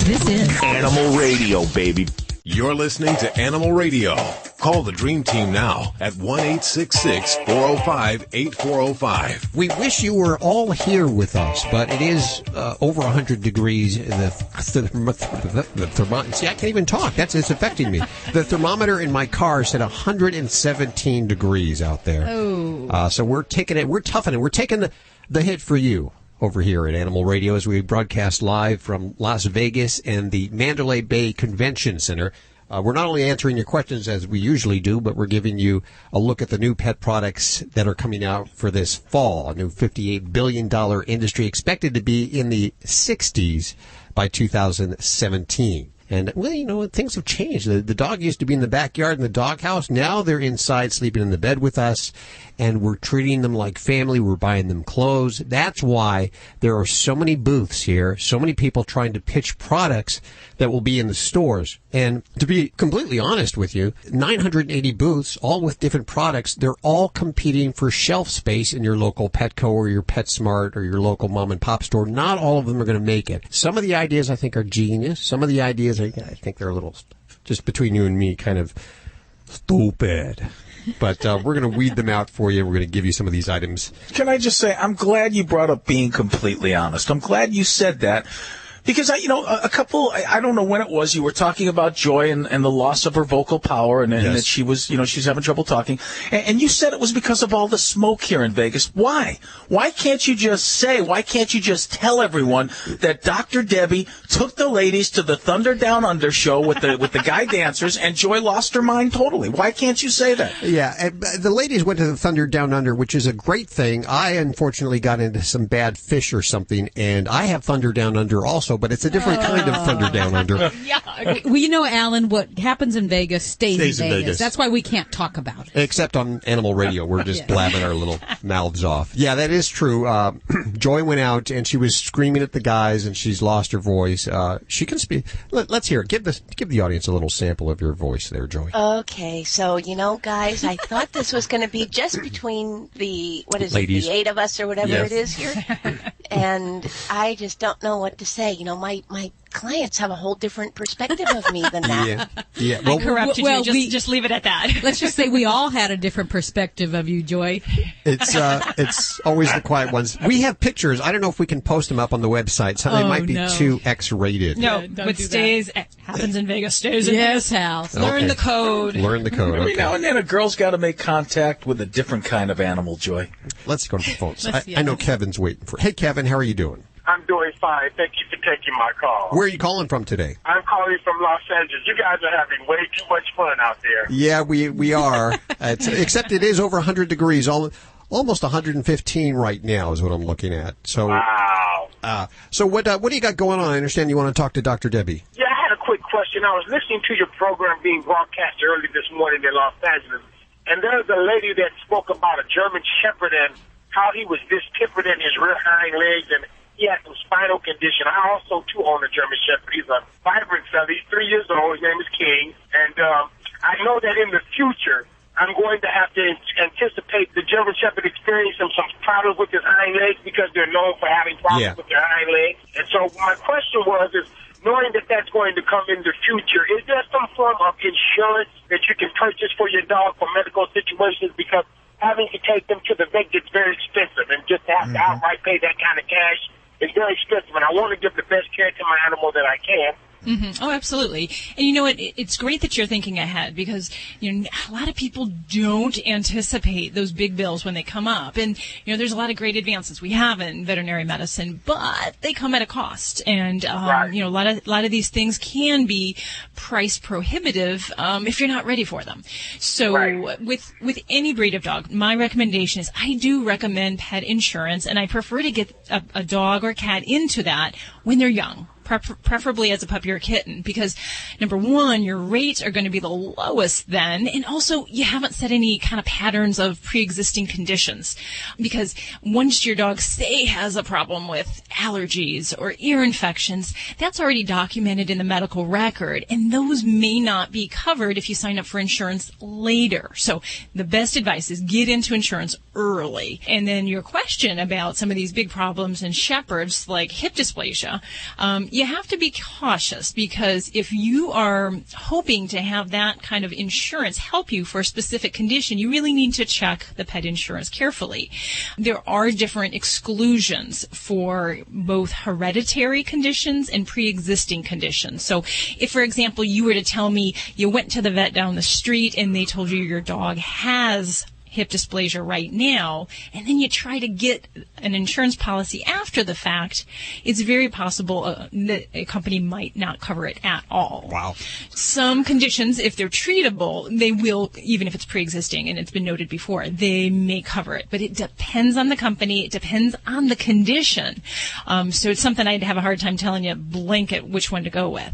This is Animal Radio, baby. You're listening to Animal Radio. Call the Dream Team now at 1-866-405-8405. We wish you were all here with us, but it is over 100 degrees. See, I can't even talk. It's affecting me. The thermometer in my car said 117 degrees out there. Oh. So we're taking it. We're toughing it. We're taking the hit for you over here at Animal Radio as we broadcast live from Las Vegas and the Mandalay Bay Convention Center. We're not only answering your questions as we usually do, but we're giving you a look at the new pet products that are coming out for this fall. A new $58 billion industry expected to be in the 60s by 2017. And, well, things have changed. The dog used to be in the backyard in the doghouse. Now they're inside sleeping in the bed with us, and we're treating them like family. We're buying them clothes. That's why there are so many booths here, so many people trying to pitch products that will be in the stores. And to be completely honest with you, 980 booths, all with different products. They're all competing for shelf space in your local Petco or your PetSmart or your local mom and pop store. Not all of them are going to make it. Some of the ideas I think are genius. Some of the ideas I think they're a little, just between you and me, kind of stupid. But we're going to weed them out for you. We're going to give you some of these items. Can I just say, I'm glad you brought up being completely honest. I'm glad you said that, Because I don't know when it was, you were talking about Joy and the loss of her vocal power and that she was, she's having trouble talking. And you said it was because of all the smoke here in Vegas. Why? Why can't you just tell everyone that Dr. Debbie took the ladies to the Thunder Down Under show with the guy dancers and Joy lost her mind totally? Why can't you say that? Yeah, and the ladies went to the Thunder Down Under, which is a great thing. I unfortunately got into some bad fish or something, and I have Thunder Down Under also, but it's a different kind of Thunder Down Under. Well, Alan, what happens in Vegas stays in Vegas. That's why we can't talk about it. Except on Animal Radio, we're just blabbing our little mouths off. Yeah, that is true. Joy went out and she was screaming at the guys, and she's lost her voice. She can speak. Let's hear it. Give the audience a little sample of your voice there, Joy. Okay, so guys, I thought this was going to be just between the ladies. The 8 of us or whatever it is here, and I just don't know what to say. My clients have a whole different perspective of me than that. Yeah. I corrupted you. Just leave it at that. Let's just say we all had a different perspective of you, Joy. It's always the quiet ones. We have pictures. I don't know if we can post them up on the website. So they might be too X-rated. No, what stays happens in Vegas stays in Vegas house. Okay. Learn the code. Every now and then a girl's got to make contact with a different kind of animal, Joy. Let's go to the phones. I know Kevin's waiting for. Hey, Kevin, how are you doing? I'm doing fine. Thank you for taking my call. Where are you calling from today? I'm calling from Los Angeles. You guys are having way too much fun out there. Yeah, we are. Except it is over 100 degrees. Almost 115 right now is what I'm looking at. So, wow. So what do you got going on? I understand you want to talk to Dr. Debbie. Yeah, I had a quick question. I was listening to your program being broadcast early this morning in Los Angeles, and there was a lady that spoke about a German Shepherd and how he was distempered in his rear hind legs, and he had some spinal condition. I also, too, own a German Shepherd. He's a vibrant fella. He's 3 years old. His name is King. And I know that in the future, I'm going to have to anticipate the German Shepherd experiencing some problems with his hind legs because they're known for having problems with their hind legs. And so my question is, knowing that that's going to come in the future, is there some form of insurance that you can purchase for your dog for medical situations? Because having to take them to the vet gets very expensive, and just to have to outright pay that kind of cash is very expensive, and I want to give the best care to my animal that I can. Mm-hmm. Oh, absolutely. And you know what? It's great that you're thinking ahead because, a lot of people don't anticipate those big bills when they come up. And, there's a lot of great advances we have in veterinary medicine, but they come at a cost. And, a lot of these things can be price prohibitive, if you're not ready for them. So with any breed of dog, my recommendation is I do recommend pet insurance, and I prefer to get a dog or cat into that when they're young. Preferably as a puppy or kitten, because number one, your rates are going to be the lowest then, and also you haven't set any kind of patterns of pre-existing conditions, because once your dog has a problem with allergies or ear infections, that's already documented in the medical record, and those may not be covered if you sign up for insurance later. So the best advice is get into insurance early. And then your question about some of these big problems in shepherds like hip dysplasia, you have to be cautious, because if you are hoping to have that kind of insurance help you for a specific condition, you really need to check the pet insurance carefully. There are different exclusions for both hereditary conditions and pre-existing conditions. So if, for example, you were to tell me you went to the vet down the street and they told you your dog has hip dysplasia right now, and then you try to get an insurance policy after the fact, it's very possible that a company might not cover it at all. Wow. Some conditions, if they're treatable, they will, even if it's pre-existing and it's been noted before, they may cover it. But it depends on the company. It depends on the condition. So it's something I'd have a hard time telling you blanket which one to go with.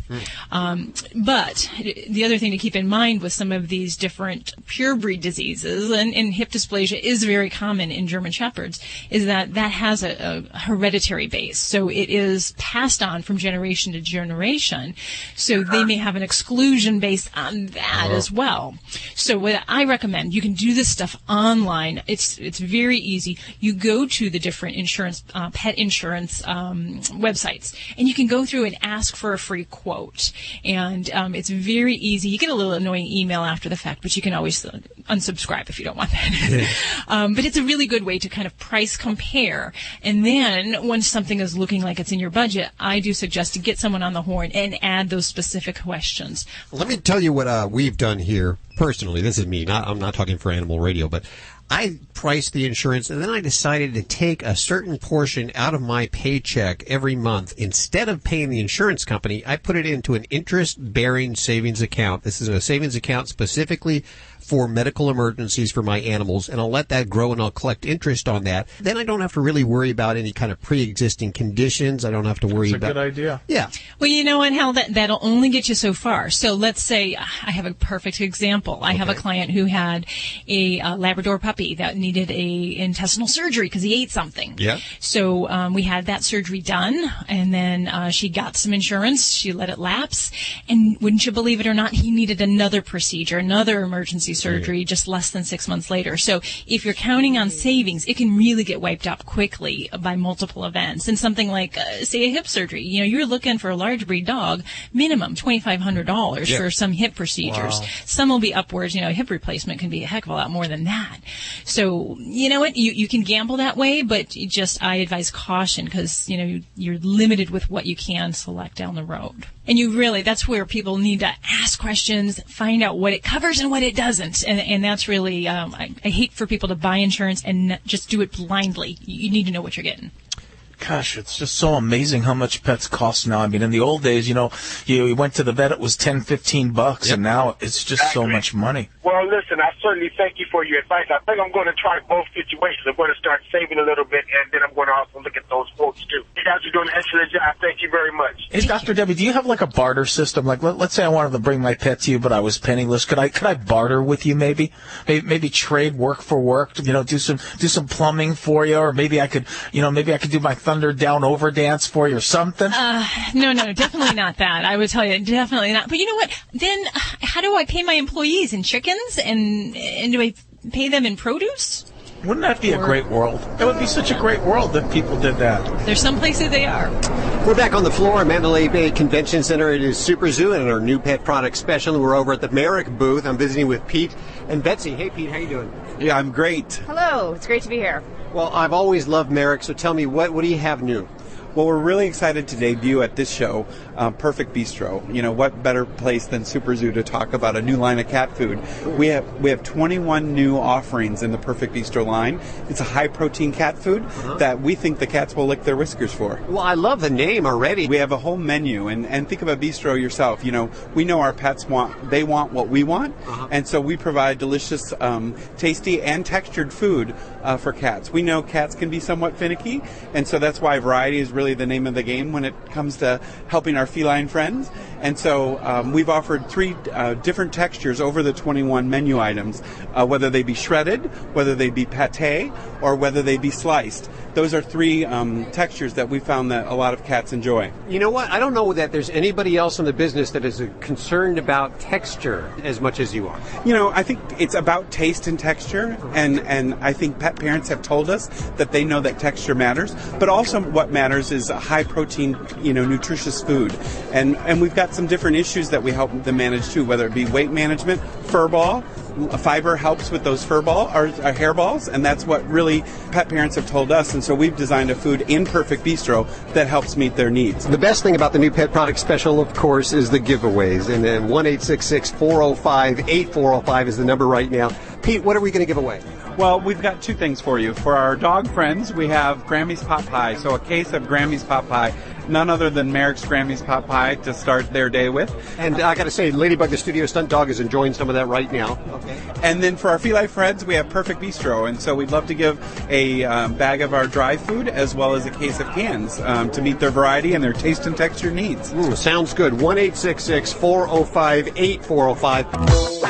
But the other thing to keep in mind with some of these different pure breed diseases, and hip dysplasia is very common in German Shepherds, is that has a hereditary base. So it is passed on from generation to generation. So they may have an exclusion based on that as well. So what I recommend, you can do this stuff online. It's very easy. You go to the different insurance, pet insurance websites, and you can go through and ask for a free quote. And it's very easy. You get a little annoying email after the fact, but you can always unsubscribe if you don't want that. But it's a really good way to kind of price compare. And then once something is looking like it's in your budget, I do suggest to get someone on the horn and add those specific questions. Let me tell you what we've done here personally. This is me. I'm not talking for Animal Radio, but I priced the insurance, and then I decided to take a certain portion out of my paycheck every month. Instead of paying the insurance company, I put it into an interest-bearing savings account. This is a savings account specifically for medical emergencies for my animals, and I'll let that grow, and I'll collect interest on that. Then I don't have to really worry about any kind of pre-existing conditions. I don't have to worry about... That's a good idea. Yeah. Well, you know what, Hal, that'll only get you so far. So let's say I have a perfect example. I have a client who had a Labrador puppy that needed a intestinal surgery because he ate something. Yeah. So we had that surgery done, and then she got some insurance. She let it lapse, and wouldn't you believe it or not, he needed another procedure, another emergency surgery just less than 6 months later. So if you're counting on savings, it can really get wiped out quickly by multiple events. And something like, say, a hip surgery. You know, you're looking for a large breed dog, minimum $2,500 for some hip procedures. Wow. Some will be upwards. You know, hip replacement can be a heck of a lot more than that. So, you know what? You can gamble that way, but I advise caution because, you know, you're limited with what you can select down the road. And that's where people need to ask questions, find out what it covers and what it doesn't. And that's really, I hate for people to buy insurance and just do it blindly. You need to know what you're getting. Gosh, it's just so amazing how much pets cost now. I mean, in the old days, you know, you went to the vet, it was $10-15, and now it's just so much money. Well, listen, I certainly thank you for your advice. I think I'm going to try both situations. I'm going to start saving a little bit, and then I'm going to also look at those quotes, too. You guys are doing an excellent job. Thank you very much. Hey, Dr. Debbie, do you have like a barter system? Like, let's say I wanted to bring my pet to you, but I was penniless. Could I barter with you maybe? Maybe trade work for work, you know, do some plumbing for you, or maybe I could do my Thunder Down Over dance for you or something? No, definitely not that. I would tell you, definitely not. But you know what? Then how do I pay my employees in chickens, and do I pay them in produce? Wouldn't that be a great world? That would be such a great world if people did that. There's some places they are. We're back on the floor at Mandalay Bay Convention Center. It is SuperZoo and our new pet product special. We're over at the Merrick booth. I'm visiting with Pete and Betsy. Hey, Pete, how you doing? Yeah, I'm great. Hello, it's great to be here. Well, I've always loved Merrick, so tell me, what do you have new? Well, we're really excited to debut at this show, Perfect Bistro. You know, what better place than SuperZoo to talk about a new line of cat food? We have 21 new offerings in the Perfect Bistro line. It's a high-protein cat food that we think the cats will lick their whiskers for. Well, I love the name already. We have a whole menu, and think of a bistro yourself. You know, we know our pets want what we want, and so we provide delicious, tasty, and textured food for cats. We know cats can be somewhat finicky, and so that's why variety is really the name of the game when it comes to helping our feline friends. And so we've offered 3 different textures over the 21 menu items, whether they be shredded, whether they be pate, or whether they be sliced. Those are 3 textures that we found that a lot of cats enjoy. You know what? I don't know that there's anybody else in the business that is concerned about texture as much as you are. You know, I think it's about taste and texture, and I think pet parents have told us that they know that texture matters, but also what matters is a high protein, you know, nutritious food. And we've got some different issues that we help them manage too, whether it be weight management, fur ball. Fiber helps with those fur ball or hair balls, and that's what really pet parents have told us. And so we've designed a food in Perfect Bistro that helps meet their needs. The best thing about the new pet product special, of course, is the giveaways. And then 1-866-405-8405 is the number right now. Pete, what are we going to give away? Well, we've got 2 things for you. For our dog friends, we have Grammy's Pot Pie. So a case of Grammy's Pot Pie. None other than Merrick's Grammy's Pot Pie to start their day with. And I got to say, Ladybug, the studio stunt dog, is enjoying some of that right now. Okay. And then for our feline friends, we have Perfect Bistro. And so we'd love to give a bag of our dry food as well as a case of cans to meet their variety and their taste and texture needs. Sounds good. 1-866-405-8405.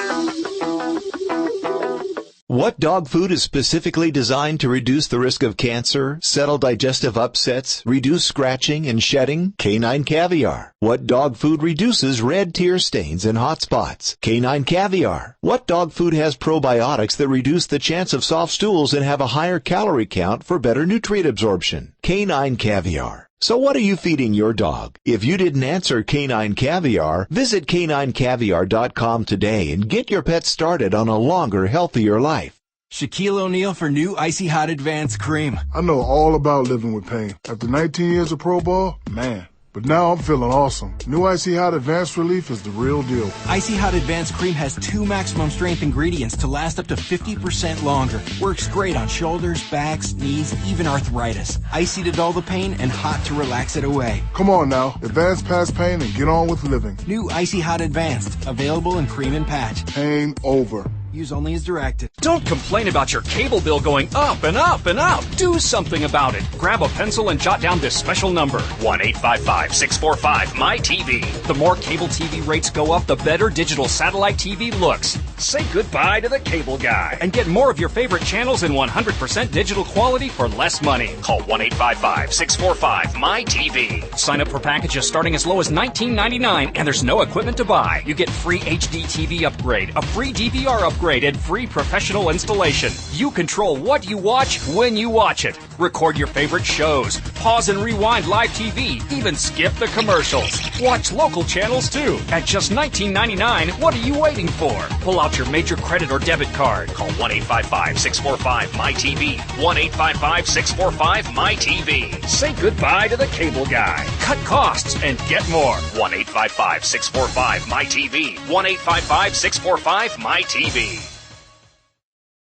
What dog food is specifically designed to reduce the risk of cancer, settle digestive upsets, reduce scratching and shedding? Canine Caviar. What dog food reduces red tear stains and hot spots? Canine Caviar. What dog food has probiotics that reduce the chance of soft stools and have a higher calorie count for better nutrient absorption? Canine Caviar. So what are you feeding your dog? If you didn't answer Canine Caviar, visit caninecaviar.com today and get your pet started on a longer, healthier life. Shaquille O'Neal for new Icy Hot Advanced Cream. I know all about living with pain. After 19 years of pro ball, man. But now I'm feeling awesome. New Icy Hot Advanced Relief is the real deal. Icy Hot Advanced Cream has 2 maximum strength ingredients to last up to 50% longer. Works great on shoulders, backs, knees, even arthritis. Icy to dull the pain and hot to relax it away. Come on now. Advance past pain and get on with living. New Icy Hot Advanced. Available in cream and patch. Pain over. Use only as directed. Don't complain about your cable bill going up and up and up. Do something about it. Grab a pencil and jot down this special number, 1-855-645-MY-TV. The more cable TV rates go up, the better digital satellite TV looks. Say goodbye to the cable guy and get more of your favorite channels in 100% digital quality for less money. Call 1-855-645-MY-TV. Sign up for packages starting as low as $19.99 and there's no equipment to buy. You get free HD TV upgrade, a free DVR upgrade, and free professional installation. You control what you watch when you watch it. Record your favorite shows. Pause and rewind live TV. Even skip the commercials. Watch local channels too. At just $19.99, what are you waiting for? Pull out your major credit or debit card. Call 1-855-645-MY-TV. 1-855-645-MY-TV. Say goodbye to the cable guy. Cut costs and get more. 1-855-645-MY-TV. 1-855-645-MY-TV.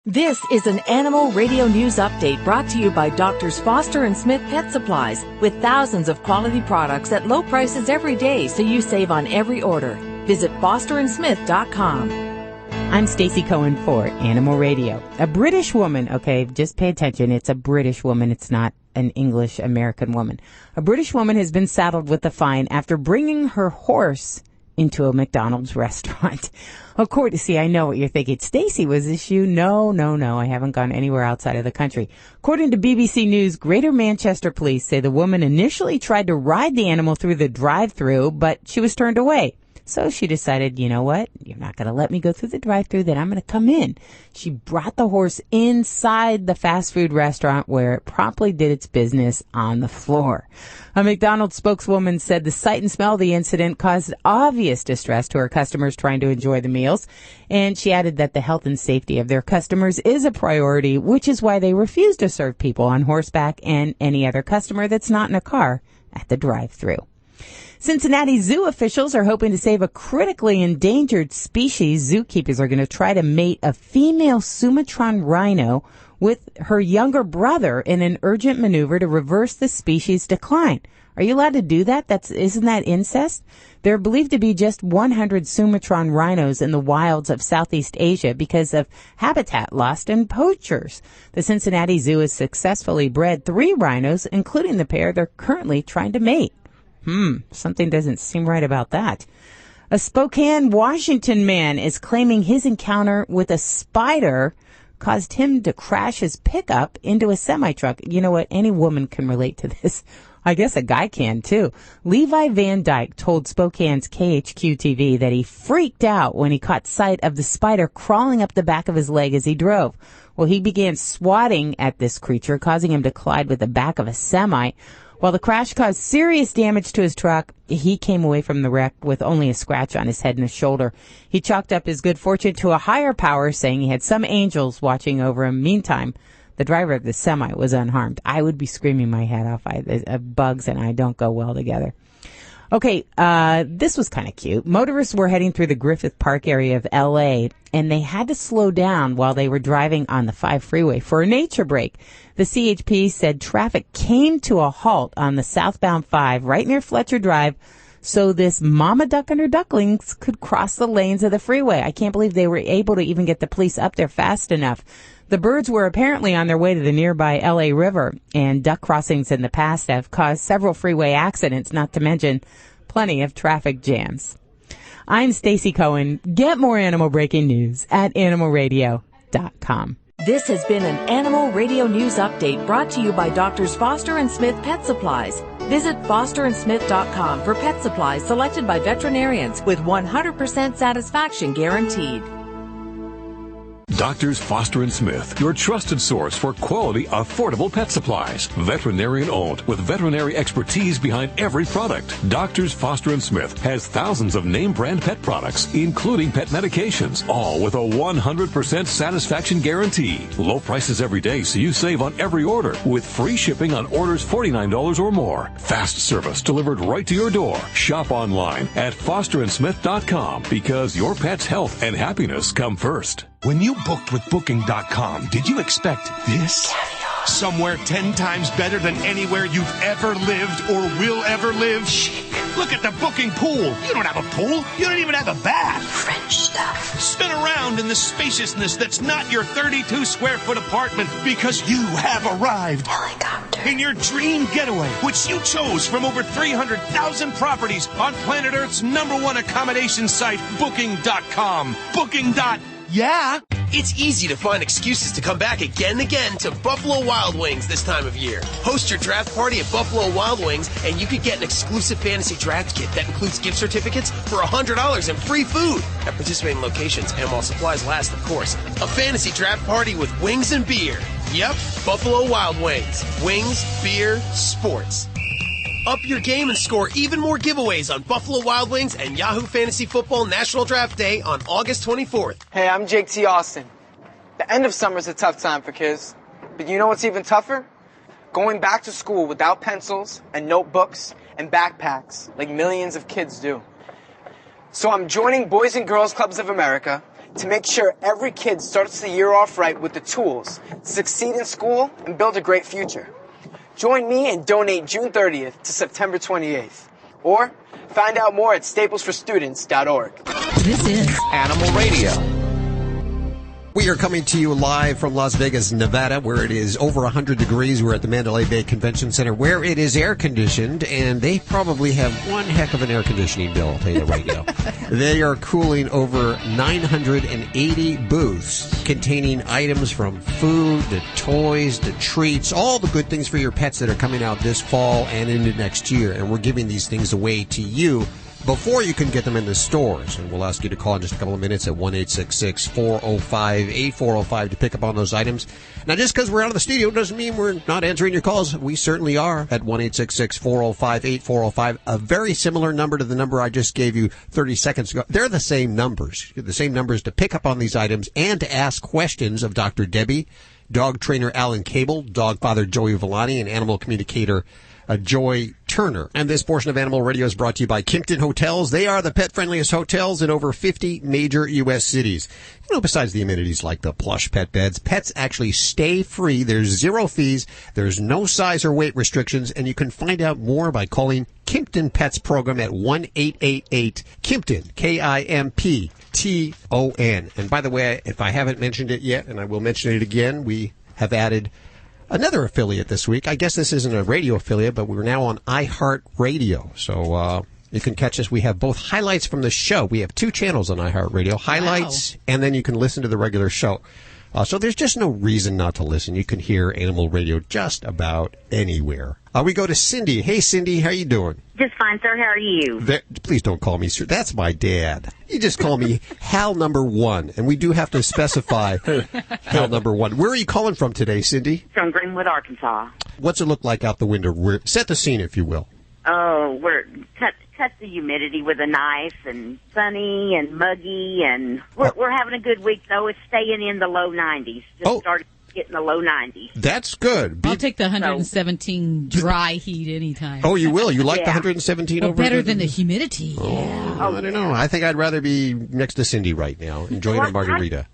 This is an Animal Radio News Update brought to you by Doctors Foster and Smith Pet Supplies, with thousands of quality products at low prices every day, so you save on every order. Visit fosterandsmith.com. I'm Stacey Cohen for Animal Radio. A British woman, okay, just pay attention, it's a British woman, it's not an English American woman. A British woman has been saddled with a fine after bringing her horse into a McDonald's restaurant. According, see, I know what you're thinking. Stacey, was this you? No, I haven't gone anywhere outside of the country. According to BBC News, Greater Manchester police say the woman initially tried to ride the animal through the drive-thru, but she was turned away. So she decided, you know what? You're not going to let me go through the drive-thru, then I'm going to come in. She brought the horse inside the fast food restaurant where it promptly did its business on the floor. A McDonald's spokeswoman said the sight and smell of the incident caused obvious distress to her customers trying to enjoy the meals. And she added that the health and safety of their customers is a priority, which is why they refuse to serve people on horseback and any other customer that's not in a car at the drive-thru. Cincinnati Zoo officials are hoping to save a critically endangered species. Zookeepers are going to try to mate a female Sumatran rhino with her younger brother in an urgent maneuver to reverse the species' decline. Are you allowed to do that? Isn't that incest? There are believed to be just 100 Sumatran rhinos in the wilds of Southeast Asia because of habitat loss and poachers. The Cincinnati Zoo has successfully bred 3 rhinos, including the pair they're currently trying to mate. Something doesn't seem right about that. A Spokane, Washington man is claiming his encounter with a spider caused him to crash his pickup into a semi-truck. You know what? Any woman can relate to this. I guess a guy can, too. Levi Van Dyke told Spokane's KHQ-TV that he freaked out when he caught sight of the spider crawling up the back of his leg as he drove. Well, he began swatting at this creature, causing him to collide with the back of a semi. While the crash caused serious damage to his truck, he came away from the wreck with only a scratch on his head and his shoulder. He chalked up his good fortune to a higher power, saying he had some angels watching over him. Meantime, the driver of the semi was unharmed. I would be screaming my head off. Bugs and I don't go well together. Okay, this was kind of cute. Motorists were heading through the Griffith Park area of L.A., and they had to slow down while they were driving on the 5 freeway for a nature break. The CHP said traffic came to a halt on the southbound 5 right near Fletcher Drive so this mama duck and her ducklings could cross the lanes of the freeway. I can't believe they were able to even get the police up there fast enough. The birds were apparently on their way to the nearby L.A. River, and duck crossings in the past have caused several freeway accidents, not to mention plenty of traffic jams. I'm Stacey Cohen. Get more animal breaking news at animalradio.com. This has been an Animal Radio News Update brought to you by Doctors Foster and Smith Pet Supplies. Visit fosterandsmith.com for pet supplies selected by veterinarians with 100% satisfaction guaranteed. Doctors Foster & Smith, your trusted source for quality, affordable pet supplies. Veterinarian owned with veterinary expertise behind every product. Doctors Foster & Smith has thousands of name brand pet products, including pet medications, all with a 100% satisfaction guarantee. Low prices every day so you save on every order with free shipping on orders $49 or more. Fast service delivered right to your door. Shop online at fosterandsmith.com because your pet's health and happiness come first. When you booked with Booking.com, did you expect this? Caviar. Somewhere 10 times better than anywhere you've ever lived or will ever live? Chic. Look at the booking pool. You don't have a pool. You don't even have a bath. French stuff. Spin around in the spaciousness that's not your 32-square-foot apartment because you have arrived. Helicopter. In your dream getaway, which you chose from over 300,000 properties on planet Earth's #1 accommodation site, Booking.com. Yeah. It's easy to find excuses to come back again and again to Buffalo Wild Wings this time of year. Host your draft party at Buffalo Wild Wings, and you could get an exclusive fantasy draft kit that includes gift certificates for $100 and free food at participating locations and while supplies last, of course. A fantasy draft party with wings and beer. Yep, Buffalo Wild Wings. Wings, beer, sports. Up your game and score even more giveaways on Buffalo Wild Wings and Yahoo Fantasy Football National Draft Day on August 24th. Hey, I'm Jake T. Austin. The end of summer is a tough time for kids. But you know what's even tougher? Going back to school without pencils and notebooks and backpacks like millions of kids do. So I'm joining Boys and Girls Clubs of America to make sure every kid starts the year off right with the tools to succeed in school and build a great future. Join me and donate June 30th to September 28th. Or find out more at staplesforstudents.org. This is Animal Radio. We are coming to you live from Las Vegas, Nevada, where it is over 100 degrees. We're at the Mandalay Bay Convention Center, where it is air-conditioned, and they probably have one heck of an air conditioning bill, I'll tell you that right now. They are cooling over 980 booths containing items from food to toys to treats, all the good things for your pets that are coming out this fall and into next year, and we're giving these things away to you before you can get them in the stores. And we'll ask you to call in just a couple of minutes at 1-866-405-8405 to pick up on those items. Now, just because we're out of the studio doesn't mean we're not answering your calls. We certainly are at 1-866-405-8405, a very similar number to the number I just gave you 30 seconds ago. They're the same numbers to pick up on these items and to ask questions of Dr. Debbie, dog trainer Alan Cable, dog father Joey Villani, and animal communicator Joy Turner. And this portion of Animal Radio is brought to you by Kimpton Hotels. They are the pet-friendliest hotels in over 50 major U.S. cities. You know, besides the amenities like the plush pet beds, pets actually stay free. There's zero fees. There's no size or weight restrictions. And you can find out more by calling Kimpton Pets Program at 1-888-KIMPTON, KIMPTON. And by the way, if I haven't mentioned it yet, and I will mention it again, we have added another affiliate this week. I guess this isn't a radio affiliate, but we're now on iHeartRadio. So you can catch us. We have both highlights from the show. We have 2 channels on iHeartRadio, highlights, and then you can listen to the regular show. So there's just no reason not to listen. You can hear Animal Radio just about anywhere. We go to Cindy. Hey, Cindy, how you doing? Just fine, sir. How are you? Please don't call me sir. That's my dad. You just call me Hal number 1, and we do have to specify Hal number 1. Where are you calling from today, Cindy? From Greenwood, Arkansas. What's it look like out the window? Set the scene, if you will. Oh, we're cut the humidity with a knife, and sunny and muggy, and we're having a good week though. It's staying in the low 90s. Started getting the low 90s. That's good. I'll take the 117 dry heat anytime. Oh, you will? You like the 117 over better than the humidity. I don't know. I think I'd rather be next to Cindy right now, enjoying a margarita.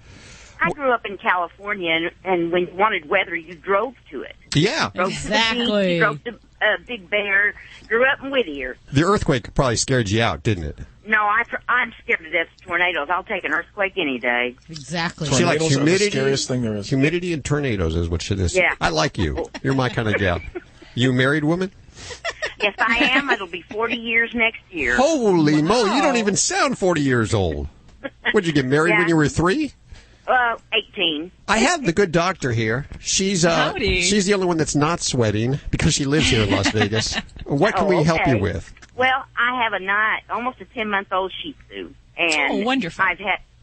I grew up in California, and when you wanted weather, you drove to it. Yeah. Exactly. You drove to Big Bear. Grew up in Whittier. The earthquake probably scared you out, didn't it? No, I'm scared to death of tornadoes. I'll take an earthquake any day. Exactly. She likes humidity. The scariest thing there is. Humidity and tornadoes is what she is. Yeah. I like you. You're my kind of gal. You a married woman? Yes, I am. It'll be 40 years next year. Holy moly, you don't even sound 40 years old. Would you get married when you were 3? 18. I have the good doctor here. She's the only one that's not sweating because she lives here in Las Vegas. What can we help you with? Well, I have almost a 10-month-old Shih Tzu, and wonderful.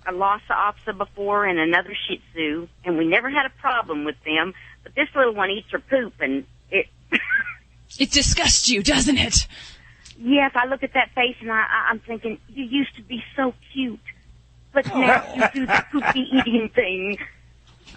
a Lhasa Apso before and another Shih Tzu, and we never had a problem with them. But this little one eats her poop, and it... It disgusts you, doesn't it? Yes, I look at that face, and I'm thinking, you used to be so cute, but now you do the poopy eating thing.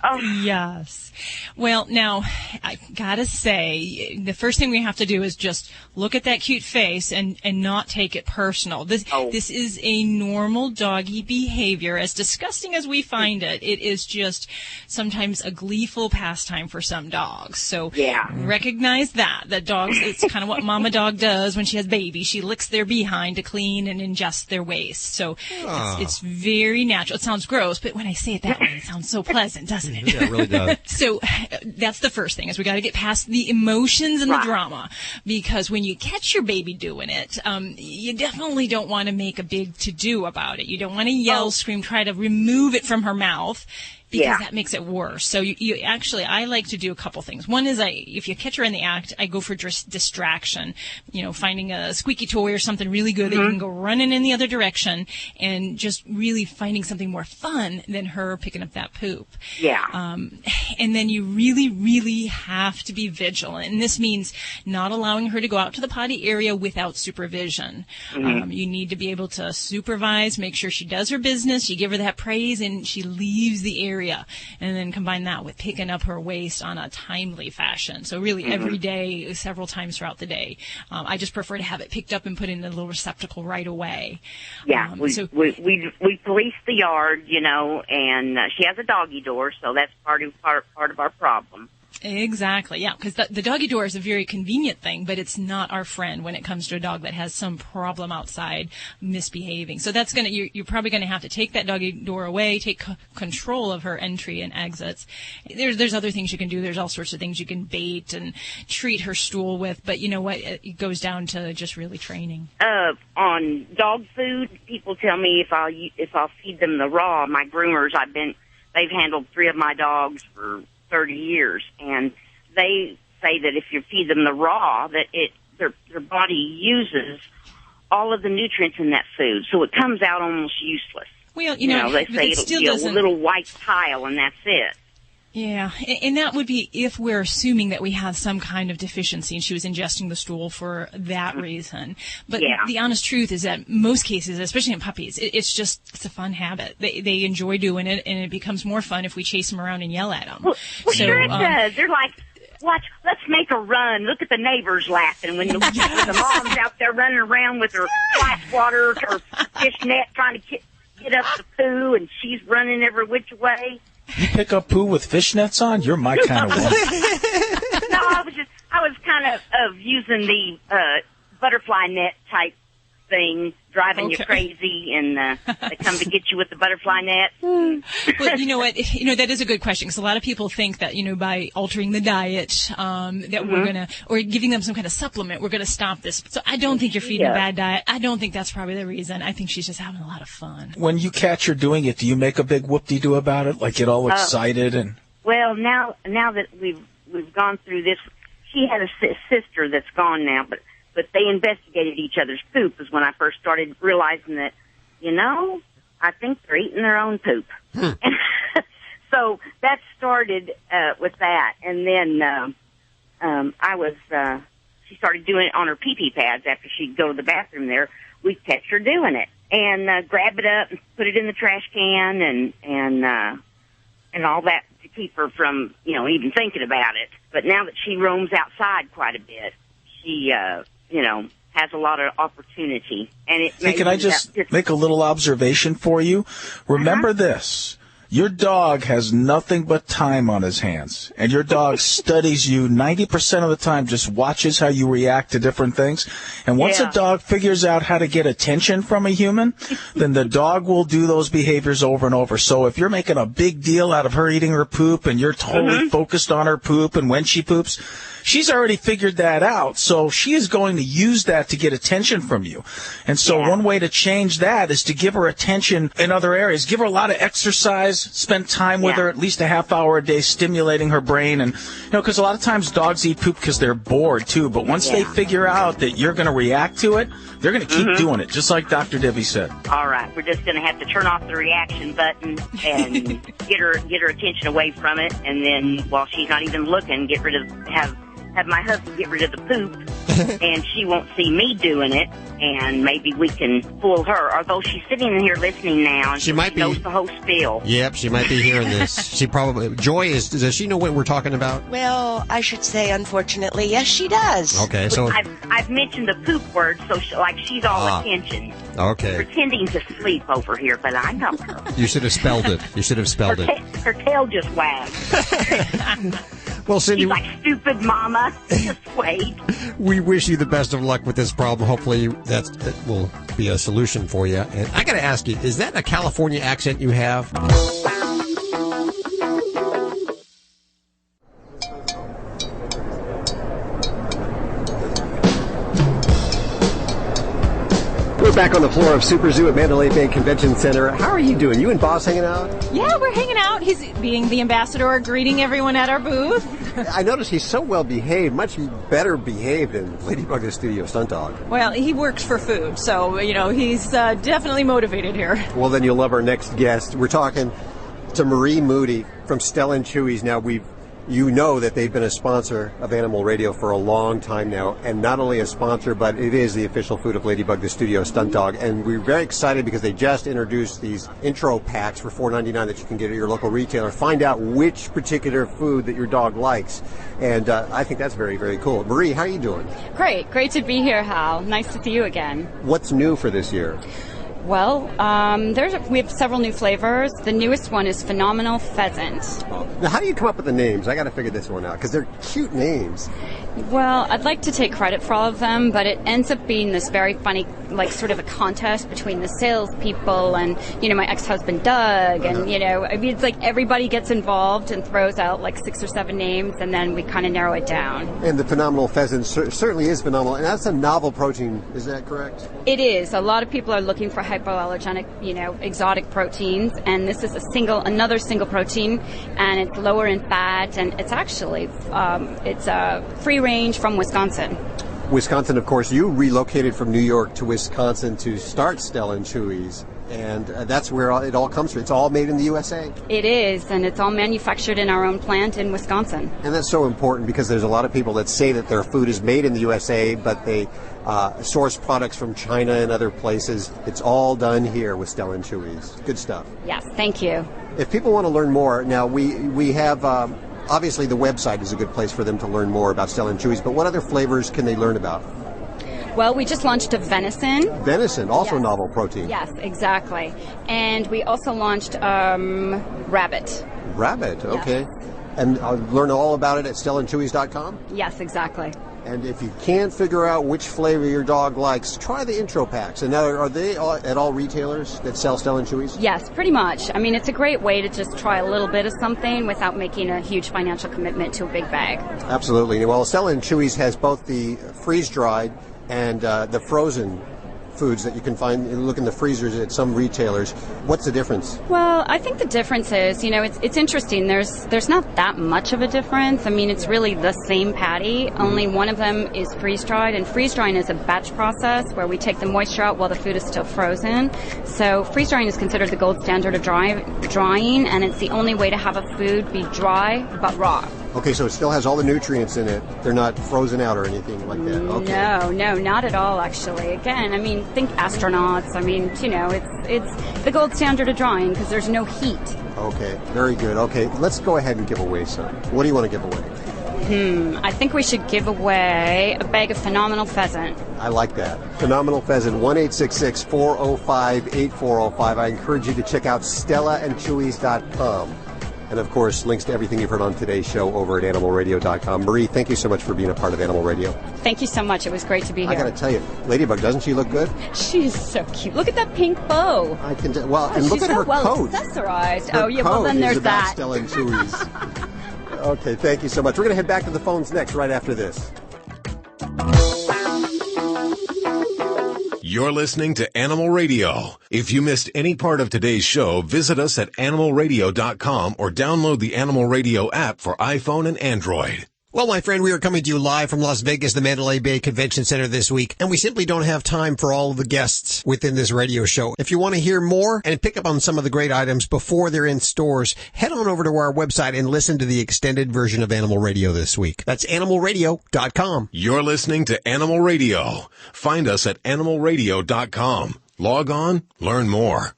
Oh. Yes. Well, now, I gotta say, the first thing we have to do is just look at that cute face and not take it personal. This is a normal doggy behavior. As disgusting as we find it, it is just sometimes a gleeful pastime for some dogs. So recognize that dogs, it's kind of what mama dog does when she has babies. She licks their behind to clean and ingest their waste. So it's very natural. It sounds gross, but when I say it that way, it sounds so pleasant, doesn't it? Yeah, it really does. So that's the first thing, is we got to get past the emotions and the drama, because when you catch your baby doing it, you definitely don't want to make a big to-do about it. You don't want to yell, scream, try to remove it from her mouth, because that makes it worse. So you actually, I like to do a couple things. One is, if you catch her in the act, I go for distraction. You know, finding a squeaky toy or something really good that you can go running in the other direction, and just really finding something more fun than her picking up that poop. Yeah. And then you really, really have to be vigilant. And this means not allowing her to go out to the potty area without supervision. You need to be able to supervise, make sure she does her business, you give her that praise, and she leaves the area. And then combine that with picking up her waste on a timely fashion. So really every day, several times throughout the day. I just prefer to have it picked up and put in a little receptacle right away. Yeah, we police the yard, you know, and she has a doggy door, so that's part of our problem. Exactly, yeah, because the doggy door is a very convenient thing, but it's not our friend when it comes to a dog that has some problem outside misbehaving. So that's you're probably gonna have to take that doggy door away, take control of her entry and exits. There's other things you can do. There's all sorts of things you can bait and treat her stool with, but you know what? It goes down to just really training. On dog food, people tell me if I'll feed them the raw. My groomers, they've handled 3 of my dogs for 30 years, and they say that if you feed them the raw, that their body uses all of the nutrients in that food, so it comes out almost useless. Well, you know, they say it'll be a little white pile, and that's it. Yeah, and that would be if we're assuming that we have some kind of deficiency and she was ingesting the stool for that reason. But the honest truth is that most cases, especially in puppies, it's a fun habit. They enjoy doing it, and it becomes more fun if we chase them around and yell at them. Well, sure it does. They're like, watch, let's make a run. Look at the neighbors laughing when the mom's out there running around with her splash water or fish net trying to get up the poo, and she's running every which way. You pick up poo with fishnets on? You're my kind of woman. No, I was kind of using the butterfly net type thing, driving you crazy, and they come to get you with the butterfly net. Well, you know what? That is a good question, because a lot of people think that, by altering the diet, that we're gonna, or giving them some kind of supplement, we're gonna stop this. So I don't think you're feeding a bad diet. I don't think that's probably the reason. I think she's just having a lot of fun. When you catch her doing it, do you make a big whoop-de-doo about it? Like get all excited and? Well, now that we've gone through this, she had a sister that's gone now, but they investigated each other's poop is when I first started realizing that, I think they're eating their own poop. So that started with that. And then she started doing it on her pee-pee pads after she'd go to the bathroom there. We'd catch her doing it and grab it up and put it in the trash can and all that to keep her from, even thinking about it. But now that she roams outside quite a bit, she has a lot of opportunity. And can I just make a little observation for you? Remember this. Your dog has nothing but time on his hands, and your dog studies you 90% of the time, just watches how you react to different things. And once a dog figures out how to get attention from a human, then the dog will do those behaviors over and over. So if you're making a big deal out of her eating her poop and you're totally focused on her poop and when she poops, she's already figured that out. So she is going to use that to get attention from you. And so one way to change that is to give her attention in other areas. Give her a lot of exercise. exercise, spend time with her, at least a half hour a day, stimulating her brain. And, because a lot of times dogs eat poop because they're bored, too. But once they figure out that you're going to react to it, they're going to keep doing it, just like Dr. Debbie said. All right. We're just going to have to turn off the reaction button and get her attention away from it. And then while she's not even looking, have my husband get rid of the poop, and she won't see me doing it, and maybe we can fool her. Although she's sitting in here listening now, and she knows the whole spiel. Yep, she might be hearing this. She probably... Joy, does she know what we're talking about? Well, I should say, unfortunately, yes, she does. Okay, so... I've mentioned the poop word, so she's all attention. Okay. Pretending to sleep over here, but I know her. You should have spelled it. Her tail just wagged. Well, Cindy, she's like, stupid mama, just wait. We wish you the best of luck with this problem. Hopefully that will be a solution for you. And I got to ask you, is that a California accent you have? We're back on the floor of SuperZoo at Mandalay Bay Convention Center. How are you doing? You and Boss hanging out? Yeah, we're hanging out. He's being the ambassador, greeting everyone at our booth. I noticed he's so well behaved, much better behaved than Ladybug the Studio Stunt Dog. Well, he works for food, so, he's definitely motivated here. Well, then you'll love our next guest. We're talking to Marie Moody from Stella & Chewy's. Now, you know that they've been a sponsor of Animal Radio for a long time now, and not only a sponsor, but it is the official food of Ladybug the Studio Stunt Dog. And we're very excited because they just introduced these intro packs for $4.99 that you can get at your local retailer. Find out which particular food that your dog likes. And I think that's very, very cool. Marie, how are you doing? Great to be here, Hal. Nice to see you again. What's new for this year? Well, we have several new flavors. The newest one is Phenomenal Pheasant. Now, how do you come up with the names? I got to figure this one out because they're cute names. Well, I'd like to take credit for all of them, but it ends up being this very funny, sort of a contest between the salespeople and, my ex-husband Doug, and, it's like everybody gets involved and throws out 6 or 7 names, and then we kind of narrow it down. And the Phenomenal Pheasant certainly is phenomenal, and that's a novel protein. Is that correct? It is. A lot of people are looking for hypoallergenic, exotic proteins, and this is another single protein, and it's lower in fat, and it's actually it's a free range from Wisconsin. Wisconsin, of course, you relocated from New York to Wisconsin to start Stella & Chewy's, and that's where it all comes from. It's all made in the USA. It is, and it's all manufactured in our own plant in Wisconsin. And that's so important because there's a lot of people that say that their food is made in the USA, but they source products from China and other places. It's all done here with Stella & Chewy's. Good stuff. Yes, thank you. If people want to learn more, now we have... obviously, the website is a good place for them to learn more about Stella & Chewy's, but what other flavors can they learn about? Well, we just launched a venison. Venison, also yes. Novel protein. Yes, exactly. And we also launched rabbit. Rabbit, okay. Yes. And learn all about it at StellaandChewy's.com? Yes, exactly. And if you can't figure out which flavor your dog likes, try the intro packs. And now, are they at all retailers that sell Stella & Chewy's? Yes, pretty much. I mean, it's a great way to just try a little bit of something without making a huge financial commitment to a big bag. Absolutely. Well, Stella & Chewy's has both the freeze-dried and the frozen foods that you can find, look in the freezers at some retailers. What's the difference? Well, I think the difference is, it's interesting. There's not that much of a difference. I mean, it's really the same patty, only one of them is freeze-dried, and freeze-drying is a batch process where we take the moisture out while the food is still frozen. So freeze-drying is considered the gold standard of drying, and it's the only way to have a food be dry but raw. Okay, so it still has all the nutrients in it. They're not frozen out or anything like that. Okay. No, not at all, actually. Again, I mean, think astronauts. I mean, it's the gold standard of drying because there's no heat. Okay, very good. Okay, let's go ahead and give away some. What do you want to give away? I think we should give away a bag of Phenomenal Pheasant. I like that. Phenomenal Pheasant, 1-866-405-8405. I encourage you to check out StellaandChewy's.com. And, of course, links to everything you've heard on today's show over at animalradio.com. Marie, thank you so much for being a part of Animal Radio. Thank you so much. It was great to be here. I got to tell you, Ladybug, doesn't she look good? She is so cute. Look at that pink bow. I can tell. Well, and look at her coat. She's so well accessorized. Her well, then there's that. Stella & Chewy's. Okay, thank you so much. We're going to head back to the phones next, right after this. You're listening to Animal Radio. If you missed any part of today's show, visit us at animalradio.com or download the Animal Radio app for iPhone and Android. Well, my friend, we are coming to you live from Las Vegas, the Mandalay Bay Convention Center this week, and we simply don't have time for all of the guests within this radio show. If you want to hear more and pick up on some of the great items before they're in stores, head on over to our website and listen to the extended version of Animal Radio this week. That's animalradio.com. You're listening to Animal Radio. Find us at animalradio.com. Log on, learn more.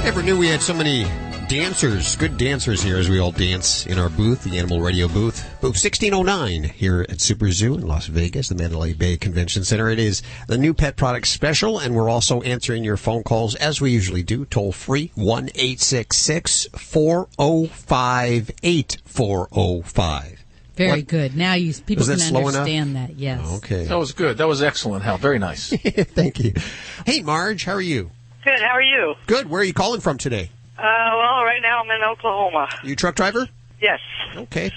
Never knew we had so many dancers, good dancers here as we all dance in our booth, the Animal Radio booth. Booth 1609 here at SuperZoo in Las Vegas, the Mandalay Bay Convention Center. It is the new pet product special, and we're also answering your phone calls as we usually do, toll free, 1-866-405-8405. Very good. Now people can understand enough? That, yes. Okay. That was good. That was excellent, Hal. Very nice. Thank you. Hey, Marge, how are you? Good. How are you? Good. Where are you calling from today? Well, right now I'm in Oklahoma. You truck driver? Yes. Okay.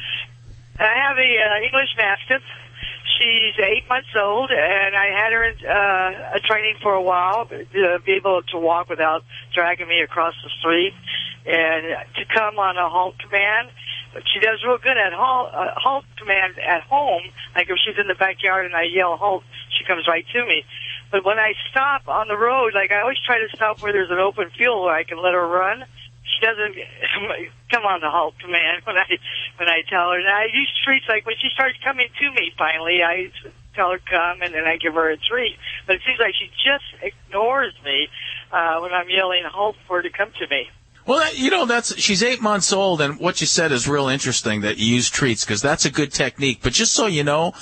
I have a English Mastiff. She's 8 months old, and I had her in training for a while to be able to walk without dragging me across the street, and to come on a halt command. But she does real good at halt command at home. Like if she's in the backyard and I yell halt, she comes right to me. But when I stop on the road, like I always try to stop where there's an open field where I can let her run. She doesn't come on the halt command when I tell her. And I use treats like when she starts coming to me. Finally, I tell her come, and then I give her a treat. But it seems like she just ignores me when I'm yelling halt for her to come to me. Well, she's 8 months old, and what you said is real interesting that you use treats, because that's a good technique. But just so you know,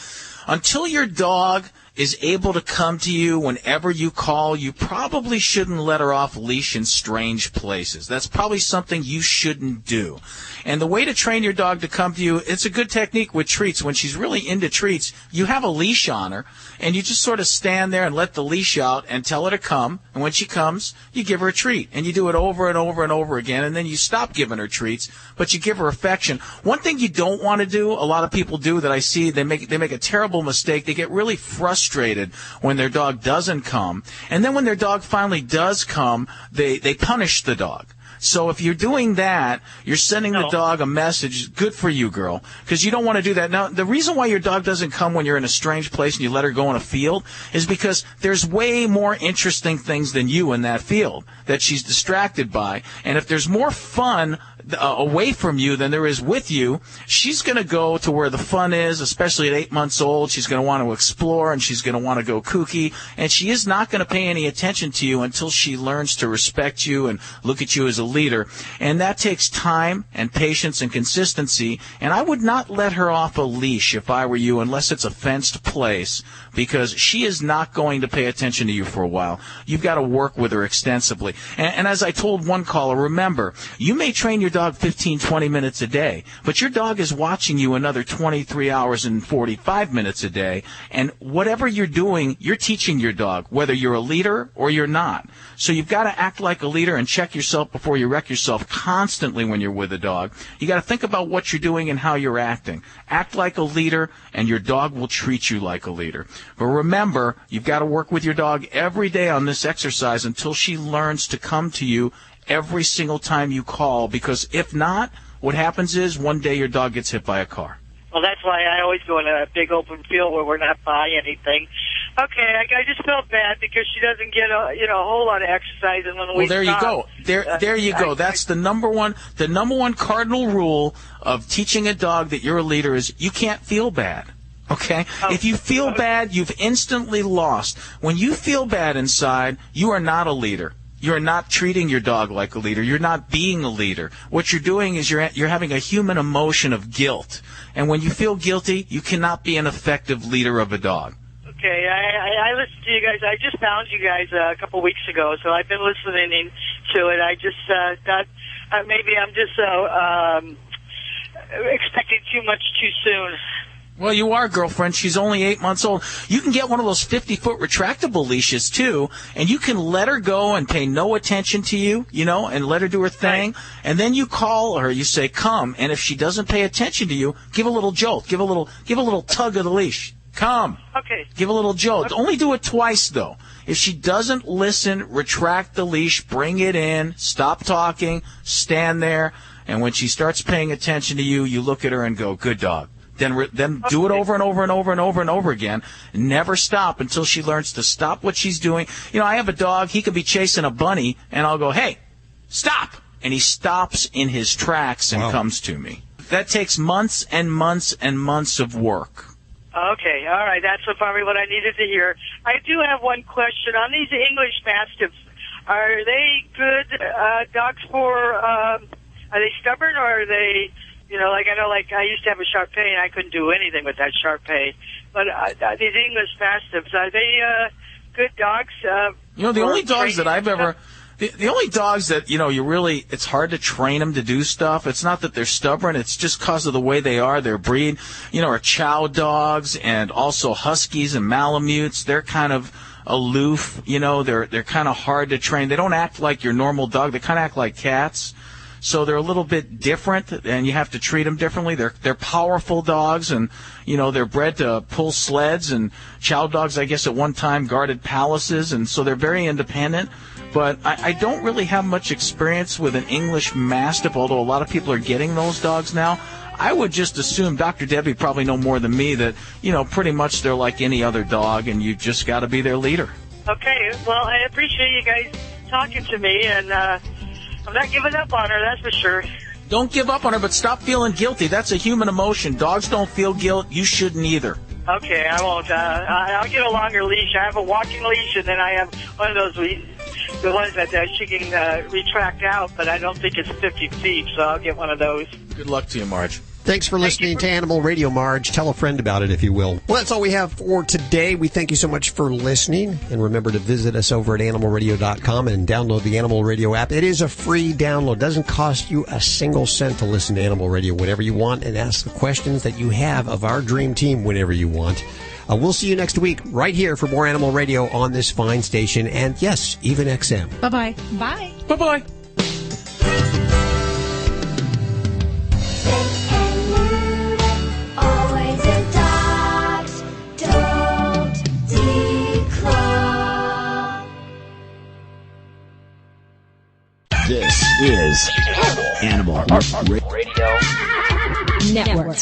until your dog is able to come to you whenever you call, you probably shouldn't let her off leash in strange places. That's probably something you shouldn't do. And the way to train your dog to come to you, it's a good technique with treats. When she's really into treats, you have a leash on her, and you just sort of stand there and let the leash out and tell her to come. And when she comes, you give her a treat. And you do it over and over and over again, and then you stop giving her treats, but you give her affection. One thing you don't want to do, a lot of people do that I see, they make a terrible mistake. They get really frustrated when their dog doesn't come. And then when their dog finally does come, they punish the dog. So if you're doing that, you're sending the dog a message, good for you, girl, because you don't want to do that. Now, the reason why your dog doesn't come when you're in a strange place and you let her go in a field is because there's way more interesting things than you in that field that she's distracted by. And if there's more fun away from you than there is with you, she's going to go to where the fun is, especially at 8 months old. She's going to want to explore, and she's going to want to go kooky, and she is not going to pay any attention to you until she learns to respect you and look at you as a leader. And that takes time and patience and consistency, and I would not let her off a leash if I were you unless it's a fenced place, because she is not going to pay attention to you for a while. You've got to work with her extensively. And as I told one caller, remember, you may train your dog 15, 20 minutes a day, but your dog is watching you another 23 hours and 45 minutes a day, and whatever you're doing, you're teaching your dog, whether you're a leader or you're not. So you've got to act like a leader and check yourself before you wreck yourself constantly when you're with a dog. You got to think about what you're doing and how you're acting. Act like a leader, and your dog will treat you like a leader. But remember, you've got to work with your dog every day on this exercise until she learns to come to you every single time you call, because if not, what happens is one day your dog gets hit by a car. Well, that's why I always go in a big open field where we're not by anything. Okay, I just felt bad because she doesn't get a whole lot of exercise, and when we there stop, you go. There you go. That's the number one cardinal rule of teaching a dog that you're a leader is you can't feel bad. Okay? If you feel bad, you've instantly lost. When you feel bad inside, you are not a leader. You're not treating your dog like a leader. You're not being a leader. What you're doing is you're having a human emotion of guilt. And when you feel guilty, you cannot be an effective leader of a dog. Okay, I listened to you guys. I just found you guys a couple weeks ago, so I've been listening to it. I just thought maybe I'm just expecting too much too soon. Well, you are, girlfriend. She's only 8 months old. You can get one of those 50-foot retractable leashes, too, and you can let her go and pay no attention to you, and let her do her thing. Right. And then you call her, you say, come, and if she doesn't pay attention to you, give a little jolt. Give a little tug of the leash. Come. Okay. Give a little jolt. Okay. Only do it twice, though. If she doesn't listen, retract the leash, bring it in, stop talking, stand there, and when she starts paying attention to you, you look at her and go, good dog. Then do it over and over and over and over and over again. Never stop until she learns to stop what she's doing. I have a dog. He could be chasing a bunny, and I'll go, hey, stop. And he stops in his tracks and comes to me. That takes months and months and months of work. Okay, all right. That's probably what I needed to hear. I do have one question. On these English Mastiffs, are they good dogs for, are they stubborn, or are they, I used to have a Shar-Pei, and I couldn't do anything with that Shar-Pei. But these English Mastiffs, are they good dogs? The only dogs that I've ever... The only dogs that, it's hard to train them to do stuff. It's not that they're stubborn. It's just because of the way they are. Their breed, are chow dogs and also huskies and malamutes. They're kind of aloof. They're kind of hard to train. They don't act like your normal dog. They kind of act like cats. So they're a little bit different, and you have to treat them differently. They're powerful dogs, and they're bred to pull sleds. And chow dogs, I guess, at one time guarded palaces, and so they're very independent. But I don't really have much experience with an English Mastiff, although a lot of people are getting those dogs now. I would just assume, Dr. Debbie probably know more than me, that, pretty much they're like any other dog, and you just got to be their leader. Okay, well, I appreciate you guys talking to me, and I'm not giving up on her, that's for sure. Don't give up on her, but stop feeling guilty. That's a human emotion. Dogs don't feel guilt. You shouldn't either. Okay, I won't. I'll get a longer leash. I have a walking leash, and then I have one of those the ones that she can retract out, but I don't think it's 50 feet, so I'll get one of those. Good luck to you, Marge. Thanks for listening to Animal Radio, Marge. Tell a friend about it, if you will. Well, that's all we have for today. We thank you so much for listening. And remember to visit us over at animalradio.com and download the Animal Radio app. It is a free download. It doesn't cost you a single cent to listen to Animal Radio whenever you want, and ask the questions that you have of our dream team whenever you want. We'll see you next week right here for more Animal Radio on this fine station. And yes, even XM. Bye-bye. Bye. Bye-bye. This is Animal Radio Network.